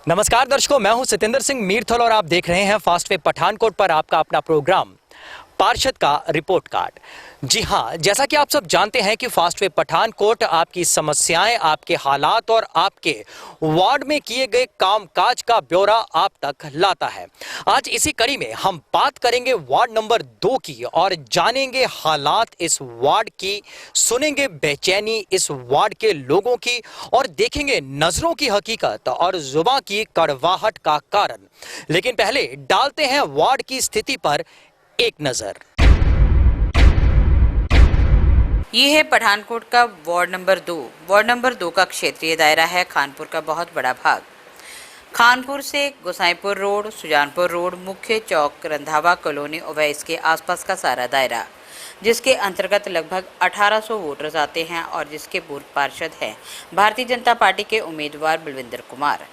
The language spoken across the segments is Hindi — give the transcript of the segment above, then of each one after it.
नमस्कार दर्शकों, मैं हूं सतेंद्र सिंह मीरथल और आप देख रहे हैं फास्ट वे पठानकोट पर आपका अपना प्रोग्राम पार्षद का रिपोर्ट कार्ड। जी हां, जैसा कि आप सब जानते हैं कि फास्ट वे पठानकोट आपकी समस्याएं, आपके हालात और आपके वार्ड में किए गए कामकाज का ब्यौरा आप तक लाता है। आज इसी कड़ी में हम बात करेंगे वार्ड नंबर 2 की और जानेंगे हालात इस वार्ड की, सुनेंगे बेचैनी इस वार्ड के लोगों की और देखेंगे नजरों की हकीकत और जुबान की कड़वाहट का कारण। लेकिन पहले डालते हैं वार्ड की स्थिति पर एक नजर। ये है पठानकोट का वार्ड नंबर 2। वार्ड नंबर 2 का क्षेत्रीय दायरा है खानपुर का बहुत बड़ा भाग। खानपुर से गोसाईपुर रोड, सुजानपुर रोड, मुख्य चौक, रंधावा कॉलोनी और इसके आसपास का सारा दायरा, जिसके अंतर्गत लगभग 1800 वोटर्स आते हैं और जिसके पूर्व पार्षद हैं भारतीय जनता पार्टी के उम्मीदवार बलविंदर कुमार।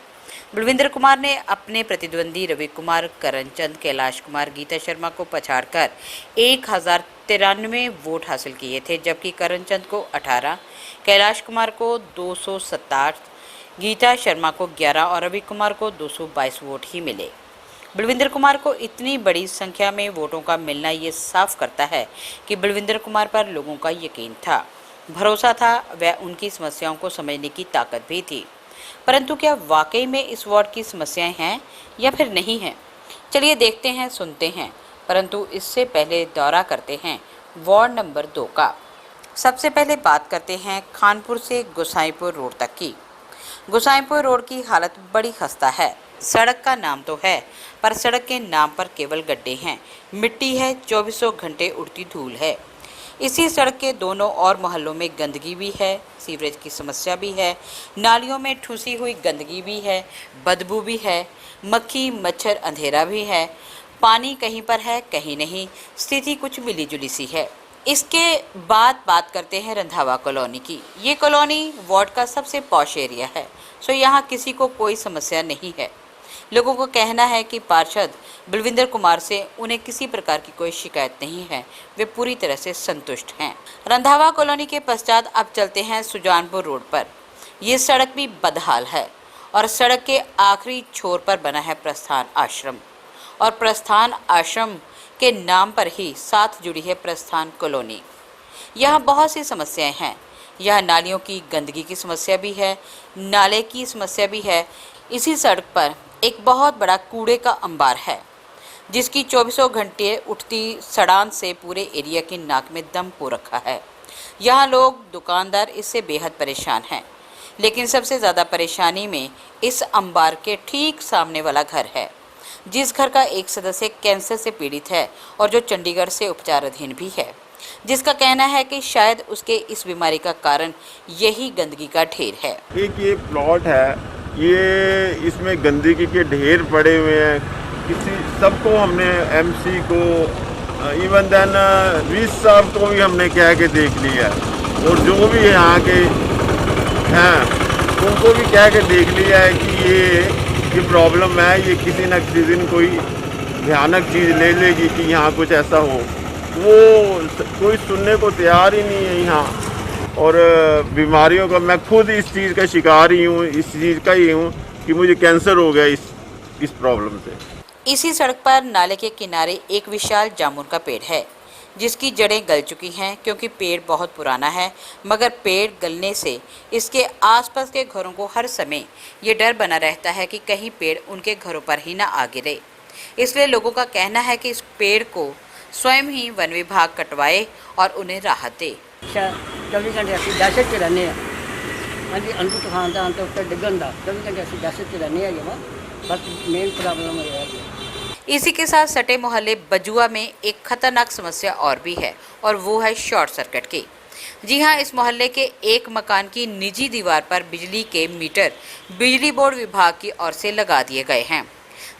बलविंदर कुमार ने अपने प्रतिद्वंदी रवि कुमार, करमचंद, कैलाश कुमार, गीता शर्मा को पछाड़कर 1093 वोट हासिल किए थे, जबकि करमचंद को 18, कैलाश कुमार को 267, गीता शर्मा को 11 और रवि कुमार को 222 वोट ही मिले। बलविंदर कुमार को इतनी बड़ी संख्या में वोटों का मिलना ये साफ करता है कि बलविंदर कुमार पर लोगों का यकीन था, भरोसा था, वह उनकी समस्याओं को समझने की ताकत भी थी। परंतु क्या वाकई में इस वार्ड की समस्याएं हैं या फिर नहीं हैं? चलिए देखते हैं, सुनते हैं। परंतु इससे पहले दौरा करते हैं वार्ड नंबर 2 का। सबसे पहले बात करते हैं खानपुर से गोसाईपुर रोड तक की। गोसाईपुर रोड की हालत बड़ी खस्ता है। सड़क का नाम तो है, पर सड़क के नाम पर केवल गड्ढे हैं, मिट्टी है, 24 घंटे उड़ती धूल है। इसी सड़क के दोनों और मोहल्लों में गंदगी भी है, सीवरेज की समस्या भी है, नालियों में ठूसी हुई गंदगी भी है, बदबू भी है, मक्खी मच्छर अंधेरा भी है, पानी कहीं पर है कहीं नहीं, स्थिति कुछ मिली जुली सी है। इसके बाद बात करते हैं रंधावा कॉलोनी की। ये कॉलोनी वार्ड का सबसे पॉश एरिया है, सो यहाँ किसी को कोई समस्या नहीं है। लोगों का कहना है कि पार्षद बलविंदर कुमार से उन्हें किसी प्रकार की कोई शिकायत नहीं है, वे पूरी तरह से संतुष्ट हैं। रंधावा कॉलोनी के पश्चात अब चलते हैं सुजानपुर रोड पर। ये सड़क भी बदहाल है और सड़क के आखिरी छोर पर बना है प्रस्थान आश्रम, और प्रस्थान आश्रम के नाम पर ही साथ जुड़ी है प्रस्थान कॉलोनी। यहाँ बहुत सी समस्याएं हैं। यह नालियों की गंदगी की समस्या भी है, नाले की समस्या भी है। इसी सड़क पर एक बहुत बड़ा कूड़े का अंबार है, जिसकी 24 घंटे उठती सड़ान से पूरे एरिया की नाक में दम हो रखा है। यहाँ लोग, दुकानदार इससे बेहद परेशान हैं। लेकिन सबसे ज़्यादा परेशानी में इस अंबार के ठीक सामने वाला घर है, जिस घर का एक सदस्य कैंसर से पीड़ित है और जो चंडीगढ़ से उपचाराधीन भी है, जिसका कहना है कि शायद उसके इस बीमारी का कारण यही गंदगी का ढेर है। एक ये प्लॉट है, ये इसमें गंदगी के ढेर पड़े हुए हैं। किसी सबको हमने, एमसी को, इवन देन वीस साहब को भी हमने कह के देख लिया, और जो भी यहाँ के हैं उनको भी कह के देख लिया है कि ये प्रॉब्लम है, ये किसी न किसी दिन कोई भयानक चीज़ ले लेगी कि यहाँ कुछ ऐसा हो। वो कोई सुनने को तैयार ही नहीं है यहाँ। और बीमारियों का, मैं खुद इस चीज़ का शिकार ही हूँ, इस चीज़ का ही हूँ कि मुझे कैंसर हो गया इस प्रॉब्लम से। इसी सड़क पर नाले के किनारे एक विशाल जामुन का पेड़ है, जिसकी जड़ें गल चुकी हैं क्योंकि पेड़ बहुत पुराना है। मगर पेड़ गलने से इसके आसपास के घरों को हर समय ये डर बना रहता है कि कहीं पेड़ उनके घरों पर ही ना आ गिरे। इसलिए लोगों का कहना है कि इस पेड़ को स्वयं ही वन विभाग कटवाए और उन्हें राहत दे। 24 घंटे ਅਸੀਂ दहशत 'ਚ रहने ਹਾਂਜੀ ਅੰਦੂ ਤੂਫਾਨ ਦਾ ਅੰਤ ਉੱਤੇ ਡਿੱਗਣ ਦਾ 24 घंटे ਅਸੀਂ दहशत 'ਚ रहने ਹੈਗੇ ਵਾ। बस मेन प्रॉब्लम है। इसी के साथ सटे मोहल्ले बजुआ में एक खतरनाक समस्या और भी है, और वो है शॉर्ट सर्किट की। जी हाँ, इस मोहल्ले के एक मकान की निजी दीवार पर बिजली के मीटर बिजली बोर्ड विभाग की ओर से लगा दिए गए हैं,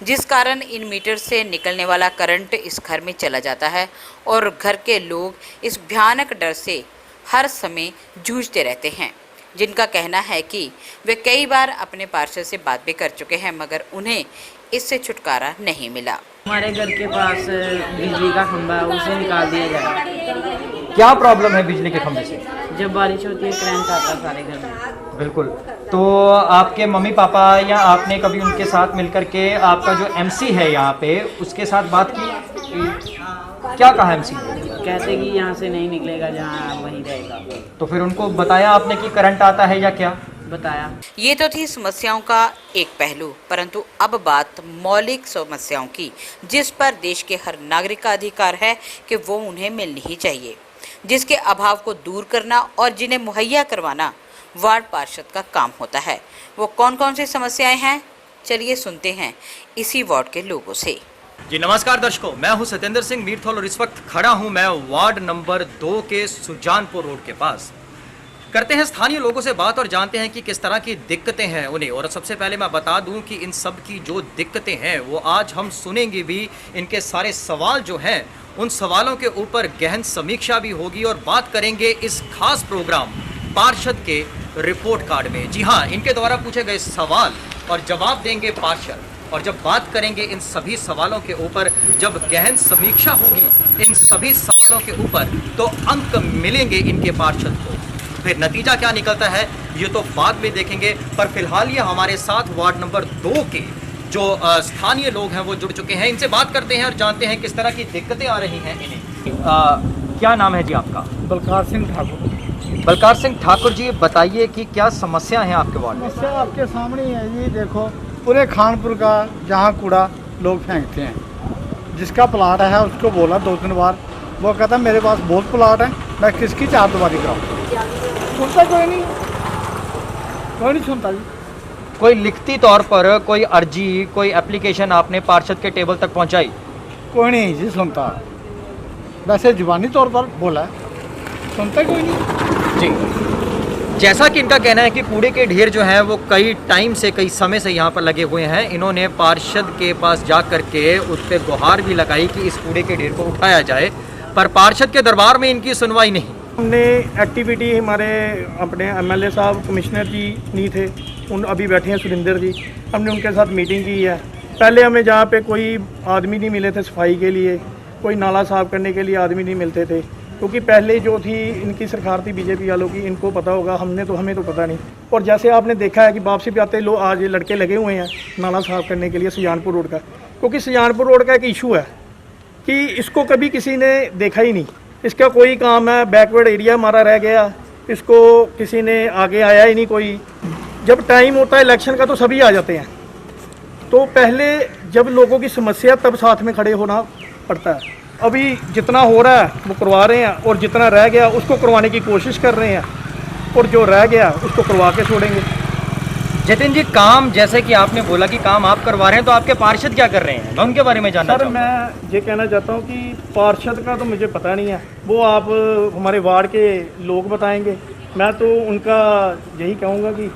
जिस कारण इन मीटर से निकलने वाला करंट इस घर में चला जाता है और घर के लोग इस भयानक डर से हर समय जूझते रहते हैं, जिनका कहना है कि वे कई बार अपने पार्षद से बात भी कर चुके हैं, मगर उन्हें इससे छुटकारा नहीं मिला। हमारे घर के पास बिजली का खंभा है, उसे निकाल दिया जाए। क्या प्रॉब्लम है बिजली के खंभे से? जब बारिश होती है करंट आता है सारे घर में। बिल्कुल। तो आपके मम्मी पापा या आपने कभी उनके साथ मिलकर के आपका जो एमसी है यहाँ पे उसके साथ बात की? क्या कहा एमसी ने? कहते कि यहाँ से नहीं निकलेगा, जहाँ वहीं रहेगा। तो फिर उनको बताया आपने कि करंट आता है या क्या? बताया। ये तो थी समस्याओं का एक पहलू, परंतु अब बात मौलिक समस्याओं की, जिस पर देश के हर नागरिक का अधिकार है कि वो उन्हें मिलनी ही चाहिए, जिसके अभाव को दूर करना और जिन्हें मुहैया करवाना वार्ड पार्षद का काम होता है। वो कौन कौन सी समस्याएं हैं, चलिए सुनते हैं इसी वार्ड के लोगों से। जी नमस्कार दर्शकों, मैं हूं सत्येंद्र सिंह मीरथल और इस वक्त खड़ा हूं मैं वार्ड नंबर 2 के सुजानपुर रोड के पास। करते हैं स्थानीय लोगों से बात और जानते हैं कि किस तरह की दिक्कतें हैं उन्हें। और सबसे पहले मैं बता दूं कि इन सब की जो दिक्कतें हैं वो आज हम सुनेंगे भी। इनके सारे सवाल जो हैं उन सवालों के ऊपर गहन समीक्षा भी होगी और बात करेंगे इस खास प्रोग्राम पार्षद के रिपोर्ट कार्ड में। जी हाँ, इनके द्वारा पूछे गए सवाल और जवाब देंगे पार्षद। और जब बात करेंगे इन सभी सवालों के ऊपर, जब गहन समीक्षा होगी इन सभी सवालों के ऊपर, तो अंक मिलेंगे इनके पार्षद को। फिर नतीजा क्या निकलता है ये तो बाद में देखेंगे। पर फिलहाल ये हमारे साथ वार्ड नंबर 2 के जो स्थानीय लोग हैं वो जुड़ चुके हैं। इनसे बात करते हैं और जानते हैं किस तरह की दिक्कतें आ रही हैं इन्हें। क्या नाम है जी आपका? बलकार सिंह ठाकुर। बलकार सिंह ठाकुर जी, बताइए कि क्या समस्या है आपके वार्ड में? समस्या आपके सामने ही है जी। देखो, पूरे खानपुर का जहाँ कूड़ा लोग फेंकते हैं, जिसका प्लाट है उसको बोला 2-3 बार, वो कहता मेरे पास बहुत प्लाट है, मैं किसकी चारदीवारी कराऊँ। सुनता कोई नहीं सुनता जी। कोई लिखती तौर पर कोई अर्जी, कोई एप्लीकेशन आपने पार्षद के टेबल तक पहुंचाई? कोई नहीं जी सुनता। वैसे जुबानी तौर पर बोला है, सुनता कोई नहीं जी। जैसा कि इनका कहना है कि कूड़े के ढेर जो हैं वो कई टाइम से, कई समय से यहाँ पर लगे हुए हैं। इन्होंने पार्षद के पास जा कर के उस पर गुहार भी लगाई कि इस कूड़े के ढेर को उठाया जाए, पर पार्षद के दरबार में इनकी सुनवाई नहीं। हमने एक्टिविटी, हमारे अपने एमएलए साहब, कमिश्नर जी नहीं थे, उन अभी बैठे हैं सुरिंदर जी, हमने उनके साथ मीटिंग की है। पहले हमें जहाँ पे कोई आदमी नहीं मिले थे सफाई के लिए, कोई नाला साफ करने के लिए आदमी नहीं मिलते थे, क्योंकि पहले जो थी इनकी सरकार थी बीजेपी वालों की, इनको पता होगा, हमें तो पता नहीं। और जैसे आपने देखा है कि वापसी पे आते लोग आज लड़के लगे हुए हैं नाला साफ करने के लिए सुजानपुर रोड का, क्योंकि सुजानपुर रोड का एक इशू है कि इसको कभी किसी ने देखा ही नहीं। इसका कोई काम है, बैकवर्ड एरिया हमारा रह गया, इसको किसी ने आगे आया ही नहीं कोई। जब टाइम होता है इलेक्शन का तो सभी आ जाते हैं, तो पहले जब लोगों की समस्या तब साथ में खड़े होना पड़ता है। अभी जितना हो रहा है वो करवा रहे हैं और जितना रह गया उसको करवाने की कोशिश कर रहे हैं, और जो रह गया उसको करवा के छोड़ेंगे। जतिन जी, काम जैसे कि आपने बोला कि काम आप करवा रहे हैं, तो आपके पार्षद क्या कर रहे हैं? मैं उनके बारे में जानना सर, मैं ये कहना चाहता हूँ कि पार्षद का तो मुझे पता नहीं है, वो आप हमारे वार्ड के लोग बताएंगे। मैं तो उनका यही कहूँगा कि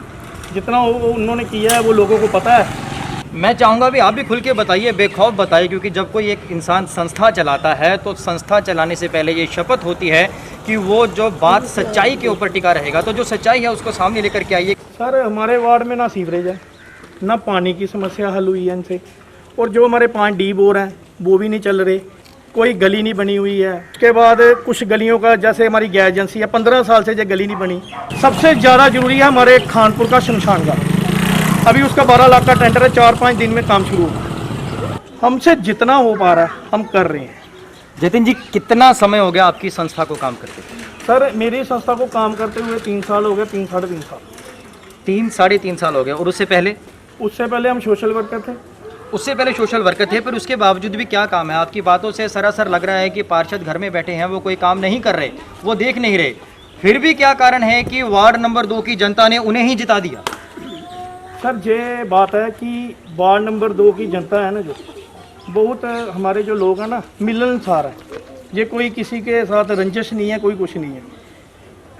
जितना उन्होंने किया है वो लोगों को पता है। मैं चाहूँगा भी आप भी खुल के बताइए, बेखौफ बताइए, क्योंकि जब कोई एक इंसान संस्था चलाता है तो संस्था चलाने से पहले ये शपथ होती है कि वो जो बात सच्चाई के ऊपर टिका रहेगा। तो जो सच्चाई है उसको सामने लेकर के आइए। सर, हमारे वार्ड में ना सीवरेज है, ना पानी की समस्या हल हुई है इनसे, और जो हमारे 5 डी बोर हैं वो भी नहीं चल रहे, कोई गली नहीं बनी हुई है। उसके बाद कुछ गलियों का, जैसे हमारी गैस एजेंसी है, 15 साल से ये गली नहीं बनी। सबसे ज़्यादा ज़रूरी है हमारे खानपुर का शमशान घाट, अभी उसका 12 लाख का टेंडर है, 4-5 दिन में काम शुरू होगा। हमसे जितना हो पा रहा है हम कर रहे हैं। जतिन जी, कितना समय हो गया आपकी संस्था को काम करते हुए? सर, मेरी संस्था को काम करते हुए 3 साल हो गए, 3-3.5 साल। 3-3.5 साल हो गए। और उससे पहले? उससे पहले हम सोशल वर्कर थे। उससे पहले सोशल वर्कर थे, पर उसके बावजूद भी क्या काम है? आपकी बातों से सरासर लग रहा है कि पार्षद घर में बैठे हैं, वो कोई काम नहीं कर रहे, वो देख नहीं रहे। फिर भी क्या कारण है कि वार्ड नंबर 2 की जनता ने उन्हें ही जिता दिया? सर, ये बात है कि वार्ड नंबर 2 की जनता है ना, जो बहुत हमारे जो लोग हैं ना, मिलनसार है। ये कोई किसी के साथ रंजिश नहीं है, कोई कुछ नहीं है।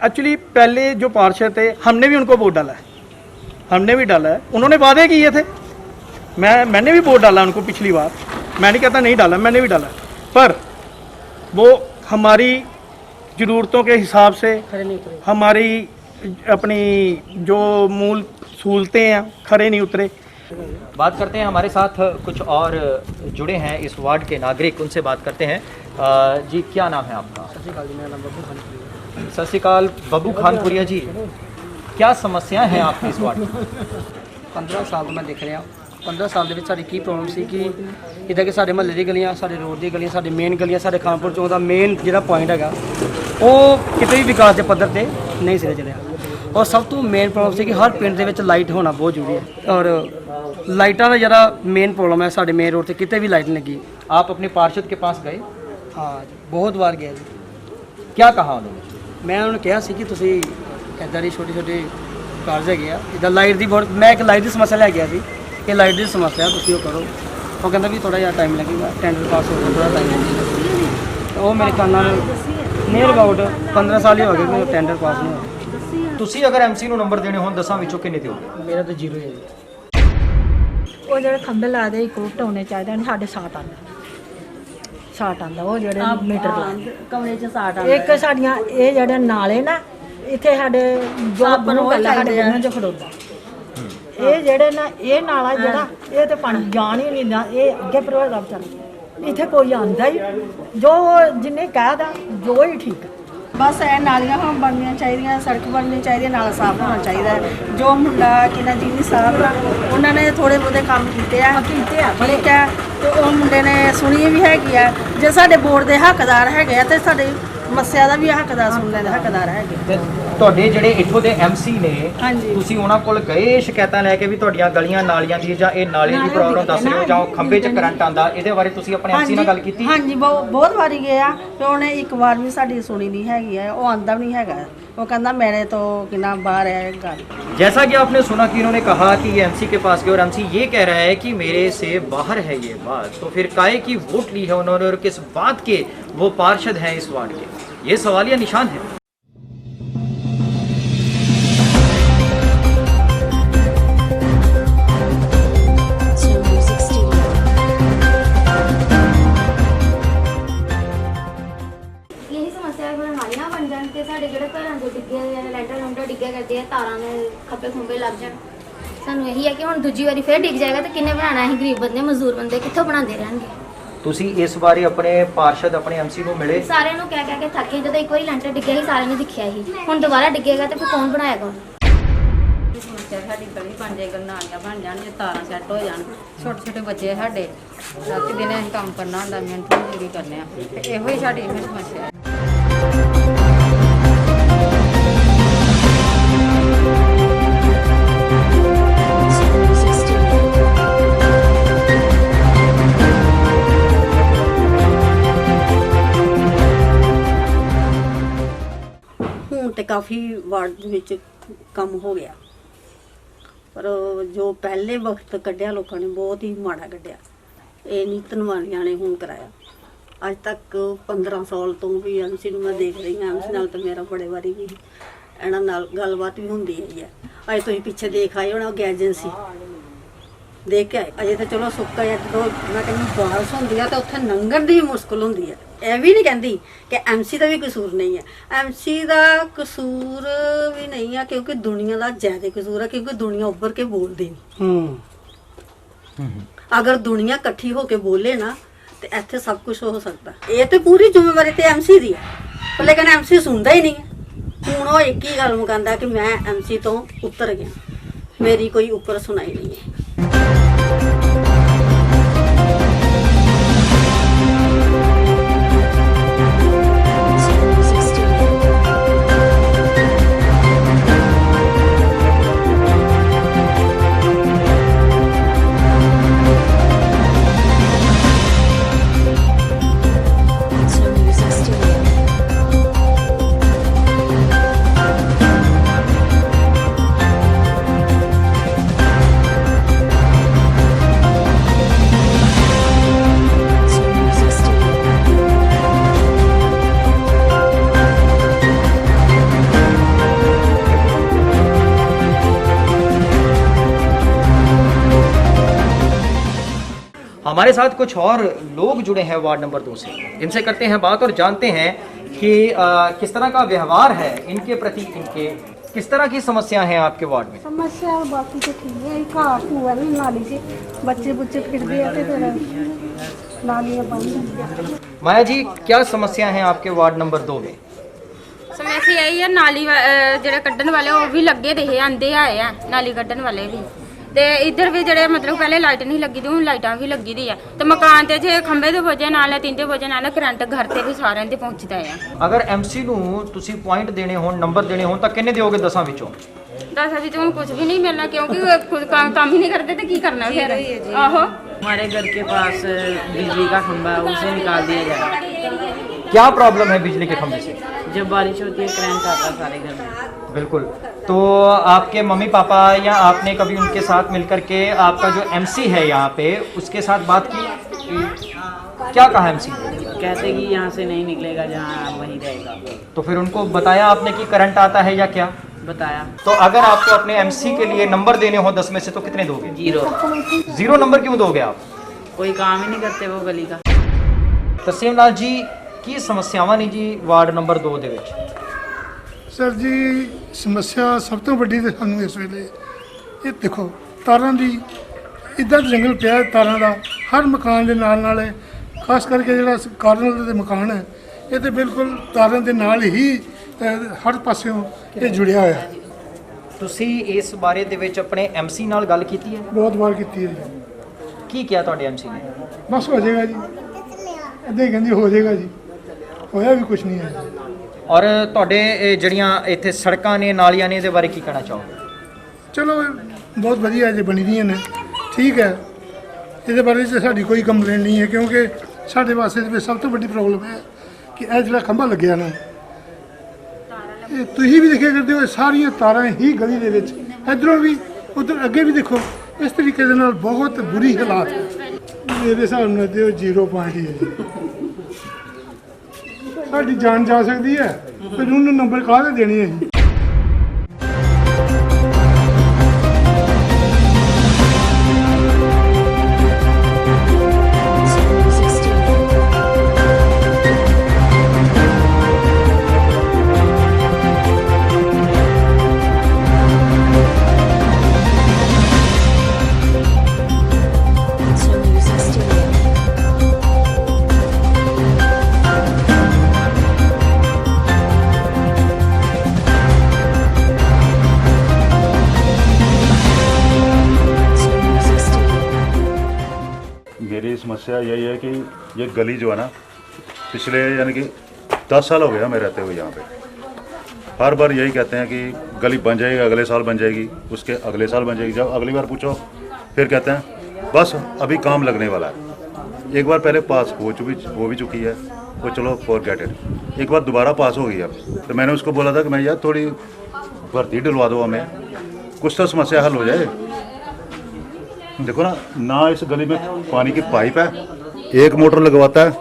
एक्चुअली पहले जो पार्षद थे हमने भी उनको वोट डाला है, उन्होंने वादे किए थे, मैंने भी वोट डाला उनको पिछली बार। मैं नहीं कहता नहीं डाला, मैंने भी डाला, पर वो हमारी ज़रूरतों के हिसाब से हमारी अपनी जो मूल सहूलतें हैं खरे नहीं उतरे। बात करते हैं, हमारे साथ कुछ और जुड़े हैं इस वार्ड के नागरिक, उनसे बात करते हैं। जी, क्या नाम है आपका? सत श्री अकाल जी, मेरा नाम बब्बू खानपुरिया। सत श्री अकाल, बब्बू खानपुरिया जी। क्या समस्याएं हैं आपकी इस वार्ड में? 15 ਸਾਲ ਤੋਂ ਮੈਂ ਦੇਖ ਰਿਹਾ 15 ਸਾਲ ਦੇ ਵਿੱਚ ਸਾਡੀ ਕੀ ਪ੍ਰੋਬਲਮ ਸੀ ਕਿ ਜਿੱਦਾਂ ਕਿ ਸਾਡੇ ਮਹੱਲੇ ਦੀ ਗਲੀਆਂ, ਸਾਡੇ ਰੋਡ ਦੀ ਗਲੀਆਂ, ਸਾਡੇ ਮੇਨ ਗਲੀਆਂ, ਸਾਡੇ ਖਾਨਪੁਰ ਚੌਂਕ ਦਾ ਮੇਨ ਜਿਹੜਾ ਪੁਆਇੰਟ ਹੈਗਾ ਉਹ ਕਿਤੇ ਵੀ ਵਿਕਾਸ ਦੇ ਪੱਧਰ ਤੇ ਨਹੀਂ ਸਿਰੇ ਚੜਿਆ। ਔਰ ਸਭ ਤੋਂ ਮੇਨ ਪ੍ਰੋਬਲਮ ਸੀ ਕਿ ਹਰ ਪਿੰਡ ਦੇ ਵਿੱਚ ਲਾਈਟ ਹੋਣਾ ਬਹੁਤ ਜ਼ਰੂਰੀ ਹੈ ਔਰ ਲਾਈਟਾਂ ਦਾ ਜਿਹੜਾ ਮੇਨ ਪ੍ਰੋਬਲਮ ਹੈ ਸਾਡੇ ਮੇਨ ਰੋਡ ਤੇ ਕਿਤੇ ਵੀ ਲਾਈਟ ਨਹੀਂ ਲੱਗੀ। आप अपने पार्षद के पास गए, ਹਾਂ ਬਹੁਤ ਵਾਰ ਗਿਆ ਜੀ। क्या कहा उन्होंने? ਮੈਂ ਉਹਨਾਂ ਨੂੰ ਕਿਹਾ ਸੀ ਕਿ ਤੁਸੀਂ ਇੱਦਾਂ ਦੀ ਛੋਟੀ ਛੋਟੀ ਕਾਰਜ ਹੈਗੇ ਆ ਜਿੱਦਾਂ ਲਾਈਟ ਦੀ ਬਹੁਤ ਮੈਂ ਇੱਕ ਲਾਈਟ ਦੀ ਸਮੱਸਿਆ ਲੈ ਗਿਆ ਸੀ ਕਿ ਲਾਈਟ ਦੀ ਸਮੱਸਿਆ ਤੁਸੀਂ ਉਹ ਕਰੋ। ਉਹ ਕਹਿੰਦਾ ਵੀ ਥੋੜਾ ਜਿਹਾ ਟਾਈਮ ਲੱਗੇਗਾ, ਟੈਂਡਰ ਪਾਸ ਹੋ ਗਿਆ, ਥੋੜਾ ਟਾਈਮ ਲੱਗੇਗਾ। ਤਾਂ ਉਹ ਮੇਰੇ ਕੰਨਾਂ ਨਾਲ ਨੀਅਰ ਅਬਾਊਟ 15 ਸਾਲ ਹੀ ਹੋ ਗਏ ਮੈਨੂੰ ਟੈਂਡਰ ਪਾਸ ਨਹੀਂ ਹੋਇਆ। ਤੁਸੀਂ ਅਗਰ ਐਮਸੀ ਨੂੰ ਨੰਬਰ ਦੇਣੇ ਹੋਣ 10 ਵਿੱਚੋਂ ਕਿੰਨੇ ਦਿਓਗੇ? ਮੇਰਾ ਤਾਂ ਜ਼ੀਰੋ ਹੈ ਜੀ। ਉਹ ਜਿਹੜੇ ਖੰਭੇ ਲਾਦੇ ਇੱਕ ਉੱਟ ਹੋਣੇ ਚਾਹੀਦੇ ਨੇ ਸਾਡੇ 60 ਆਂਦਾ ਉਹ ਜਿਹੜੇ ਮੀਟਰ ਲਾਉਂਦੇ ਕਮਰੇ 'ਚ 60 ਆਉਂਦਾ ਇੱਕ ਸਾਡੀਆਂ ਇਹ ਜਿਹੜੇ ਨਾਲੇ ਨਾ ਇੱਥੇ ਸਾਡੇ ਜੋ ਬਣੂ ਪਹਿਲਾਂ ਸਾਡੇ ਬੰਨਾਂ 'ਚ ਖੜੋਦਾ ਇਹ ਜਿਹੜੇ ਨਾ ਇਹ ਨਾਲਾ ਜਿਹੜਾ ਇਹ ਤੇ ਪਾਣੀ ਜਾਣ ਹੀ ਨਹੀਂ ਦਿੰਦਾ ਇਹ ਅੱਗੇ ਪ੍ਰਵਾਹ ਚੱਲ ਇੱਥੇ ਕੋਈ ਆਂਦਾ ਹੀ ਜੋ ਜਿੰਨੇ ਕਹਿਦਾ ਜੋ ਹੀ ਠੀਕ ਹੈ। ਬਸ ਇਹ ਨਾਲੀਆਂ ਹੁਣ ਬਣਨੀਆਂ ਚਾਹੀਦੀਆਂ, ਸੜਕ ਬਣਨੀ ਚਾਹੀਦੀ ਹੈ, ਨਾਲਾ ਸਾਫ਼ ਹੋਣਾ ਚਾਹੀਦਾ ਹੈ। ਜੋ ਮੁੰਡਾ ਕਿਹਨਾਂ ਜੀ ਨਹੀਂ ਸਾਫ਼ ਉਹਨਾਂ ਨੇ ਥੋੜੇ ਬਹੁਤੇ ਕੰਮ ਕੀਤੇ ਆ ਠੀਕ ਹੈ ਤੇ ਉਹ ਮੁੰਡੇ ਨੇ ਸੁਣੀ ਵੀ ਹੈਗੀ ਆ। ਜੇ ਸਾਡੇ ਬੋਰਡ ਦੇ ਹੱਕਦਾਰ ਹੈਗੇ ਆ ਤੇ ਸਾਡੇ ਮੱਸਿਆ ਦਾ ਵੀ ਹੱਕਦਾਰ ਸੁਣਨ ਦੇ ਹੱਕਦਾਰ ਹੈਗੇ। ਤੇ ਤੁਹਾਡੇ ਜਿਹੜੇ ਇੱਥੋਂ ਦੇ ਐਮਸੀ ਨੇ ਹਾਂਜੀ। ਤੁਸੀਂ ਉਹਨਾਂ ਕੋਲ ਗਏ ਸ਼ਿਕਾਇਤਾਂ ਲੈ ਕੇ ਵੀ ਤੁਹਾਡੀਆਂ ਗਲੀਆਂ ਨਾਲੀਆਂ ਦੀ ਜਾਂ ਇਹ ਨਾਲੇ ਦੀ ਪ੍ਰੋਬਲਮ ਦੱਸ ਰਹੇ ਹੋ ਜਾਂ ਉਹ ਖੰਭੇ 'ਚ ਕਰੰਟ ਆਂਦਾ ਇਹਦੇ ਬਾਰੇ ਤੁਸੀਂ ਆਪਣੇ ਐਮਸੀ ਨਾਲ ਗੱਲ ਕੀਤੀ? ਹਾਂਜੀ ਬਹੁਤ ਵਾਰੀ ਗਏ ਆ ਤੇ ਉਹਨੇ ਇੱਕ ਵਾਰ ਵੀ ਸਾਡੀ ਸੁਣੀ ਨਹੀਂ ਹੈਗੀ ਆ। ਉਹ ਆਂਦਾ ਵੀ नहीं हैगा, वो कहना मेरे तो कितना बाहर है गाड़ी। जैसा कि आपने सुना कि इन्होंने कहा कि ये एमसी के पास गए और एमसी ये कह रहा है कि मेरे से बाहर है ये बात, तो फिर काहे की वोट ली है उन्होंने और किस बात के वो पार्षद हैं इस वार्ड के, ये सवालिया निशान है। यही समस्या है फिर नालियां बन जान ते साडे जेहड़े घरां दे डिग्गे लैंटर लूंटर डिग्गे करदे आ तारां दे खप्पे खुंबे लग जान सानू यही है कि हुण दूजी वारी फिर डिग जाएगा तो किन्ने बनाना है गरीब बंदे मजदूर बंदे कित्थों बनांदे रहणगे। ਤੁਸੀਂ ਇਸ ਵਾਰੀ ਆਪਣੇ ਪਾਰਸ਼ਦ ਆਪਣੇ ਐਮਸੀ ਨੂੰ ਮਿਲੇ? सारे नु कह के थक गए जदों एक बारी लैंटर डिग्गे ही सारे ने दिखिया ही हुण दोबारा डिगेगा तो फिर कौन बनाएगा। ਸਮੱਸਿਆ ਸਾਡੀ ਗਲੀ ਬਣ ਜਾਏ ਨਾਲੀਆਂ ਬਣ ਜਾਣ ਜੇ ਤਾਰਾਂ ਸੈੱਟ ਹੋ ਜਾਣ ਛੋਟੇ ਛੋਟੇ ਬੱਚੇ ਸਾਡੇ ਰਾਤੀ ਦਿਨੇ ਅਸੀਂ ਕੰਮ ਕਰਨਾ ਹੁੰਦਾ ਮਿਹਨਤ ਮਜ਼ਦੂਰੀ ਕਰਨੇ ਆ ਤੇ ਇਹੋ ਹੀ ਸਾਡੀ ਸਮੱਸਿਆ ਹੈ। ਹੁਣ ਤੇ ਕਾਫੀ ਵਾਰਡ ਦੇ ਵਿੱਚ ਕੰਮ ਹੋ ਗਿਆ ਪਰ ਜੋ ਪਹਿਲੇ ਵਕਤ ਕੱਢਿਆ ਲੋਕਾਂ ਨੇ ਬਹੁਤ ਹੀ ਮਾੜਾ ਕੱਢਿਆ। ਇਹ ਨੀਤਨ ਵਾਲਿਆਂ ਨੇ ਹੁਣ ਕਰਾਇਆ। ਅੱਜ ਤੱਕ 15 ਸਾਲ ਤੋਂ ਵੀ ਐਮਸੀ ਨੂੰ ਮੈਂ ਦੇਖ ਰਹੀ ਹਾਂ। ਐਮਸੀ ਨਾਲ ਤਾਂ ਮੇਰਾ ਬੜੇ ਵਾਰੀ ਵੀ ਇਹਨਾਂ ਨਾਲ ਗੱਲਬਾਤ ਵੀ ਹੁੰਦੀ ਹੈ। ਅੱਜ ਤੁਸੀਂ ਪਿੱਛੇ ਦੇਖ ਆਏ ਹੋਣਾ ਗੈਸ ਏਜੰਸੀ ਦੇਖ ਕੇ ਆਏ। ਅਜੇ ਤਾਂ ਚਲੋ ਸੁੱਕਾ ਹੈ, ਜਦੋਂ ਮੈਂ ਕਹਿੰਦੀ ਬਾਰਿਸ਼ ਹੁੰਦੀ ਆ ਤਾਂ ਉੱਥੇ ਲੰਘਣ ਦੀ ਮੁਸ਼ਕਲ ਹੁੰਦੀ ਹੈ। ਇਹ ਵੀ ਨਹੀਂ ਕਹਿੰਦੀ ਕਿ ਐਮਸੀ ਦਾ ਵੀ ਕਸੂਰ ਨਹੀਂ ਹੈ। ਐਮਸੀ ਦਾ ਕਸੂਰ ਵੀ ਨਹੀਂ ਹੈ ਕਿਉਂਕਿ ਦੁਨੀਆ ਦਾ ਜ਼ਿਆਦਾ ਕਸੂਰ ਹੈ ਕਿਉਂਕਿ ਦੁਨੀਆ ਉੱਭਰ ਕੇ ਬੋਲਦੀ ਨਹੀਂ। ਅਗਰ ਦੁਨੀਆ ਇਕੱਠੀ ਹੋ ਕੇ ਬੋਲੇ ਨਾ ਤੇ ਇੱਥੇ ਸਭ ਕੁਝ ਹੋ ਸਕਦਾ। ਇਹ ਤੇ ਪੂਰੀ ਜ਼ਿੰਮੇਵਾਰੀ ਤੇ ਐਮਸੀ ਦੀ ਹੈ ਪਰ ਲੇਕਿਨ ਐਮਸੀ ਸੁਣਦਾ ਹੀ ਨਹੀਂ ਹੈ। ਹੁਣ ਉਹ ਇੱਕ ਹੀ ਗੱਲ ਮੁਕਾਂਦਾ ਕਿ ਮੈਂ ਐਮਸੀ ਤੋਂ ਉੱਤਰ ਗਿਆ, ਮੇਰੀ ਕੋਈ ਉੱਪਰ ਸੁਣਾਈ ਨਹੀਂ ਹੈ। हमारे साथ कुछ और लोग जुड़े हैं वार्ड नंबर 2 से, इनसे करते हैं बात और जानते हैं कि किस तरह का व्यवहार है इनके प्रति, इनके किस तरह की समस्या है आपके वार्ड में? समस्या बाकी तो ठीक है। घास हुआ नहीं नाली से बच्चे बुच्चे फिरते हैं तो फिर नालियाँ बंद। माया जी, क्या समस्या है आपके वार्ड नंबर 2 में? समस्या ਇੱਥੇ ਆਈ ਆ ਨਾਲੀ ਜਿਹੜੇ ਕੱਢਣ ਵਾਲੇ ਉਹ ਵੀ ਲੱਗੇ ਦੇ ਆਂਦੇ ਆਏ ਆ ਨਾਲੀ ਕੱਢਣ ਵਾਲੇ ਵੀ ਤੇ ਇੱਧਰ ਵੀ ਜਿਹੜੇ ਮਤਲਬ ਪਹਿਲੇ ਲਾਈਟ ਨਹੀਂ ਲੱਗੀ ਦੀ ਹੁਣ ਲਾਈਟਾਂ ਵੀ ਲੱਗੀ ਦੀ ਆ ਤੇ ਮਕਾਨ ਤੇ ਜੇ ਖੰਭੇ ਦੇ ਵਜ੍ਹਾ ਨਾਲ ਤਿੰਨ ਦੇ ਵਜ੍ਹਾ ਨਾਲ ਕਰੰਟ ਘਰ ਤੇ ਵੀ ਸਾਰਿਆਂ ਦੇ ਪਹੁੰਚਦਾ ਆ। ਅਗਰ ਐਮਸੀ ਨੂੰ ਤੁਸੀਂ ਪੁਆਇੰਟ ਦੇਣੇ ਹੋਣ ਨੰਬਰ ਦੇਣੇ ਹੋਣ ਤਾਂ ਕਿੰਨੇ ਦਿਓਗੇ 10 ਵਿੱਚੋਂ? 10 ਵਿੱਚ ਹੁਣ ਕੁਝ ਵੀ नहीं मिलना क्योंकि खुद काम ही नहीं करते तो की करना फिर। आहो हमारे घर के पास बिजली का खंभा है, उसे निकाल दिया जाए। क्या प्रॉब्लम है बिजली के खंभे से? जब बारिश होती है करंट आता है सारे घर में। बिल्कुल। तो आपके मम्मी पापा या आपने कभी उनके साथ मिलकर के आपका जो एमसी है यहाँ पे उसके साथ बात की? क्या कहा एमसी? कहते कि यहाँ से नहीं निकलेगा, जहाँ वहीं रहेगा। तो फिर उनको बताया आपने कि करंट आता है या क्या? बताया। तो अगर आपको अपने एमसी के लिए नंबर देने हो 10 में से तो कितने दोगे? 0। 0 नंबर क्यों दोगे आप? कोई काम ही नहीं करते वो गली का। ਤਰਸੇਮ ਲਾਲ ਜੀ ਕੀ ਸਮੱਸਿਆਵਾਂ ਨੇ ਜੀ ਵਾਰਡ ਨੰਬਰ 2 ਦੇ ਵਿੱਚ? ਸਰ ਜੀ ਸਮੱਸਿਆ ਸਭ ਤੋਂ ਵੱਡੀ ਤੇ ਸਾਨੂੰ ਇਸ ਵੇਲੇ ਇਹ ਦੇਖੋ ਤਾਰਾਂ ਦੀ ਇੱਦਾਂ ਜੰਗਲ ਪਿਆ ਹੈ ਤਾਰਾਂ ਦਾ ਹਰ ਮਕਾਨ ਦੇ ਨਾਲ ਨਾਲ ਹੈ, ਖਾਸ ਕਰਕੇ ਜਿਹੜਾ ਕਾਰਨਰ ਦੇ ਮਕਾਨ ਹੈ ਇਹ ਤੇ ਬਿਲਕੁਲ ਤਾਰਾਂ ਦੇ ਨਾਲ ਹੀ ਹਰ ਪਾਸਿਓਂ ਇਹ ਜੁੜਿਆ ਹੋਇਆ। ਤੁਸੀਂ ਇਸ ਬਾਰੇ ਦੇ ਵਿੱਚ ਆਪਣੇ ਐਮਸੀ ਨਾਲ ਗੱਲ ਕੀਤੀ ਹੈ? ਬਹੁਤ ਵਾਰ ਕੀਤੀ ਹੈ ਜੀ। ਕੀ ਕਿਹਾ ਤੁਹਾਡੇ ਐਮਸੀ ਨੇ? ਬਸ ਹੋ ਜਾਏਗਾ ਜੀ, ਇੱਦਾਂ ਹੀ ਕਹਿੰਦੀ ਹੋ ਜਾਏਗਾ ਜੀ, ਹੋਇਆ ਵੀ ਕੁਝ ਨਹੀਂ ਹੈ। ਔਰ ਤੁਹਾਡੇ ਜਿਹੜੀਆਂ ਇੱਥੇ ਸੜਕਾਂ ਨੇ ਨਾਲੀਆਂ ਨੇ ਇਹਦੇ ਬਾਰੇ ਕੀ ਕਹਿਣਾ ਚਾਹੋਗੇ? ਚਲੋ ਬਹੁਤ ਵਧੀਆ ਜੇ ਬਣੀ ਦੀਆਂ ਨੇ, ਠੀਕ ਹੈ, ਇਹਦੇ ਬਾਰੇ 'ਚ ਸਾਡੀ ਕੋਈ ਕੰਪਲੇਂਟ ਨਹੀਂ ਹੈ ਕਿਉਂਕਿ ਸਾਡੇ ਵਾਸਤੇ ਤੇ ਸਭ ਤੋਂ ਵੱਡੀ ਪ੍ਰੋਬਲਮ ਹੈ ਕਿ ਇਹ ਜਿਹੜਾ ਖੰਭਾ ਲੱਗਿਆ ਨਾ ਇਹ ਤੁਸੀਂ ਵੀ ਦੇਖਿਆ ਕਰਦੇ ਹੋ ਸਾਰੀਆਂ ਤਾਰਾਂ ਹੀ ਗਲੀ ਦੇ ਵਿੱਚ ਇੱਧਰੋਂ ਵੀ ਉੱਧਰ ਅੱਗੇ ਵੀ ਦੇਖੋ ਇਸ ਤਰੀਕੇ ਦੇ ਨਾਲ ਬਹੁਤ ਬੁਰੀ ਹਾਲਾਤ ਹੈ। ਮੇਰੇ ਹਿਸਾਬ ਨਾਲ ਤੇ ਉਹ 0 ਪੁਆਇੰਟ ਹੀ ਹੈ ਜੀ। ਸਾਡੀ ਜਾਨ ਜਾ ਸਕਦੀ ਹੈ ਫਿਰ ਉਹਨੂੰ ਨੰਬਰ ਕਾਹਦੇ ਦੇਣੀ ਹੈ ਜੀ? मेरी समस्या यही है कि ये गली जो है ना पिछले यानी कि 10 साल हो गया मैं रहते हुए यहाँ पे, हर बार यही कहते हैं कि गली बन जाएगी, अगले साल बन जाएगी, उसके अगले साल बन जाएगी। जब अगली बार पूछो फिर कहते हैं बस अभी काम लगने वाला है। एक बार पहले पास हो भी चुकी है, वो चलो फॉरगेट इट। एक बार दोबारा पास हो गई अब, तो मैंने उसको बोला था कि मैं यार थोड़ी भर्ती डलवा दो हमें, कुछ तो समस्या हल हो जाए। देखो ना इस गली में पानी की पाइप है, एक मोटर लगवाता है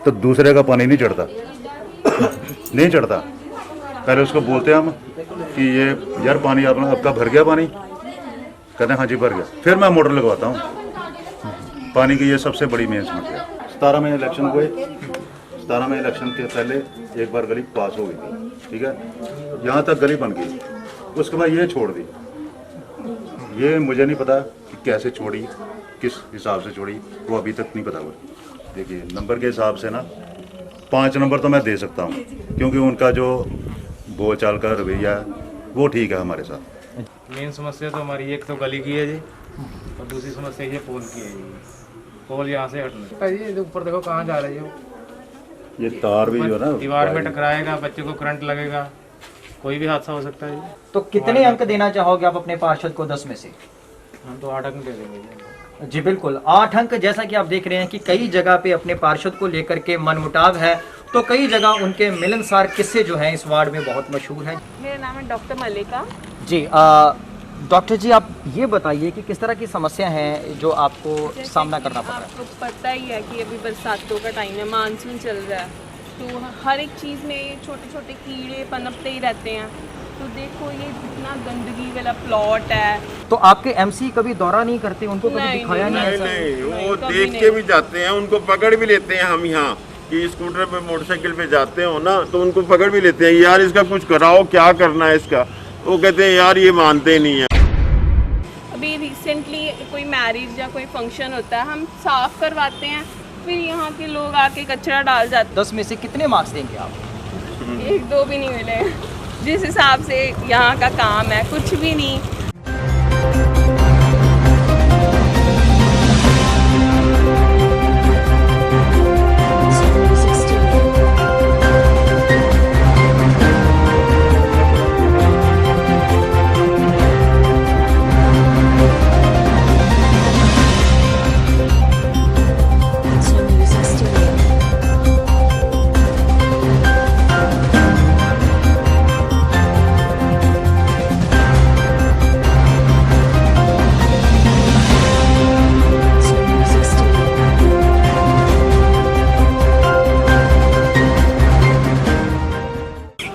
तो दूसरे का पानी नहीं चढ़ता नहीं चढ़ता। पहले उसको बोलते हैं हम कि ये यार पानी आपका भर गया पानी, कहते हैं हाँ जी भर गया, फिर मैं मोटर लगवाता हूँ। पानी की ये सबसे बड़ी मेन समस्या है। 17 में इलेक्शन हुए, 17 में इलेक्शन के पहले एक बार गली पास हो गई थी, ठीक है, यहाँ तक गली बन गई, उसके बाद ये छोड़ दी। ये मुझे नहीं पता कि कैसे छोड़ी, किस हिसाब से छोड़ी, वो अभी तक नहीं पता हुआ। देखिए नंबर के हिसाब से ना 5 नंबर तो मैं दे सकता हूँ क्योंकि उनका जो बोलचाल का रवैया है वो ठीक है हमारे साथ। मेन समस्या तो हमारी एक तो गली की है जी, और दूसरी समस्या ये पोल की है जी। पोल यहाँ से हटना जी, ऊपर देखो कहाँ जा रही हो, ये तार भी जो है ना दीवार में टकराएगा, बच्चे को करंट लगेगा, कोई भी हादसा हो सकता है। तो कितने अंक देना चाहोगे आप अपने पार्षद को 10 में से? हम तो 8 अंक दे देंगे जी बिल्कुल 8 अंक। जैसा कि आप देख रहे हैं कि कई जगह पे अपने पार्षद को लेकर के मनमुटाव है, तो कई जगह उनके मिलनसार किस्से जो हैं इस वार्ड में बहुत मशहूर हैं। मेरा नाम है डॉक्टर मल्लिका जी डॉक्टर जी आप ये बताइए कि किस तरह की समस्या है जो आपको सामना करना पड़ रहा है? आपको पता ही है कि अभी बरसातों का टाइम है, मानसून चल रहा है, तो हर एक चीज़ में छोटे छोटे कीड़े पनपते ही रहते हैं। तो देखो ये जितना गंदगी वाला प्लॉट है। तो आपके एमसी कभी दौरा नहीं करते, उनको कभी दिखाया नहीं? नहीं, वो देख के भी जाते हैं, उनको पकड़ भी लेते हैं। हम यहाँ कि स्कूटर पे मोटरसाइकिल पे जाते हो ना तो उनको पकड़ भी लेते हैं, यार इसका कुछ कराओ, क्या करना है इसका। वो कहते हैं यार ये मानते नहीं है। अभी रिसेंटली कोई मैरिज या कोई फंक्शन होता है, हम साफ करवाते हैं, फिर यहाँ के लोग आके कचरा डाल जाते हैं। 10 में से कितने मार्क्स देंगे आप? 1-2 भी नहीं मिले। जिस हिसाब से यहाँ का काम है, कुछ भी नहीं।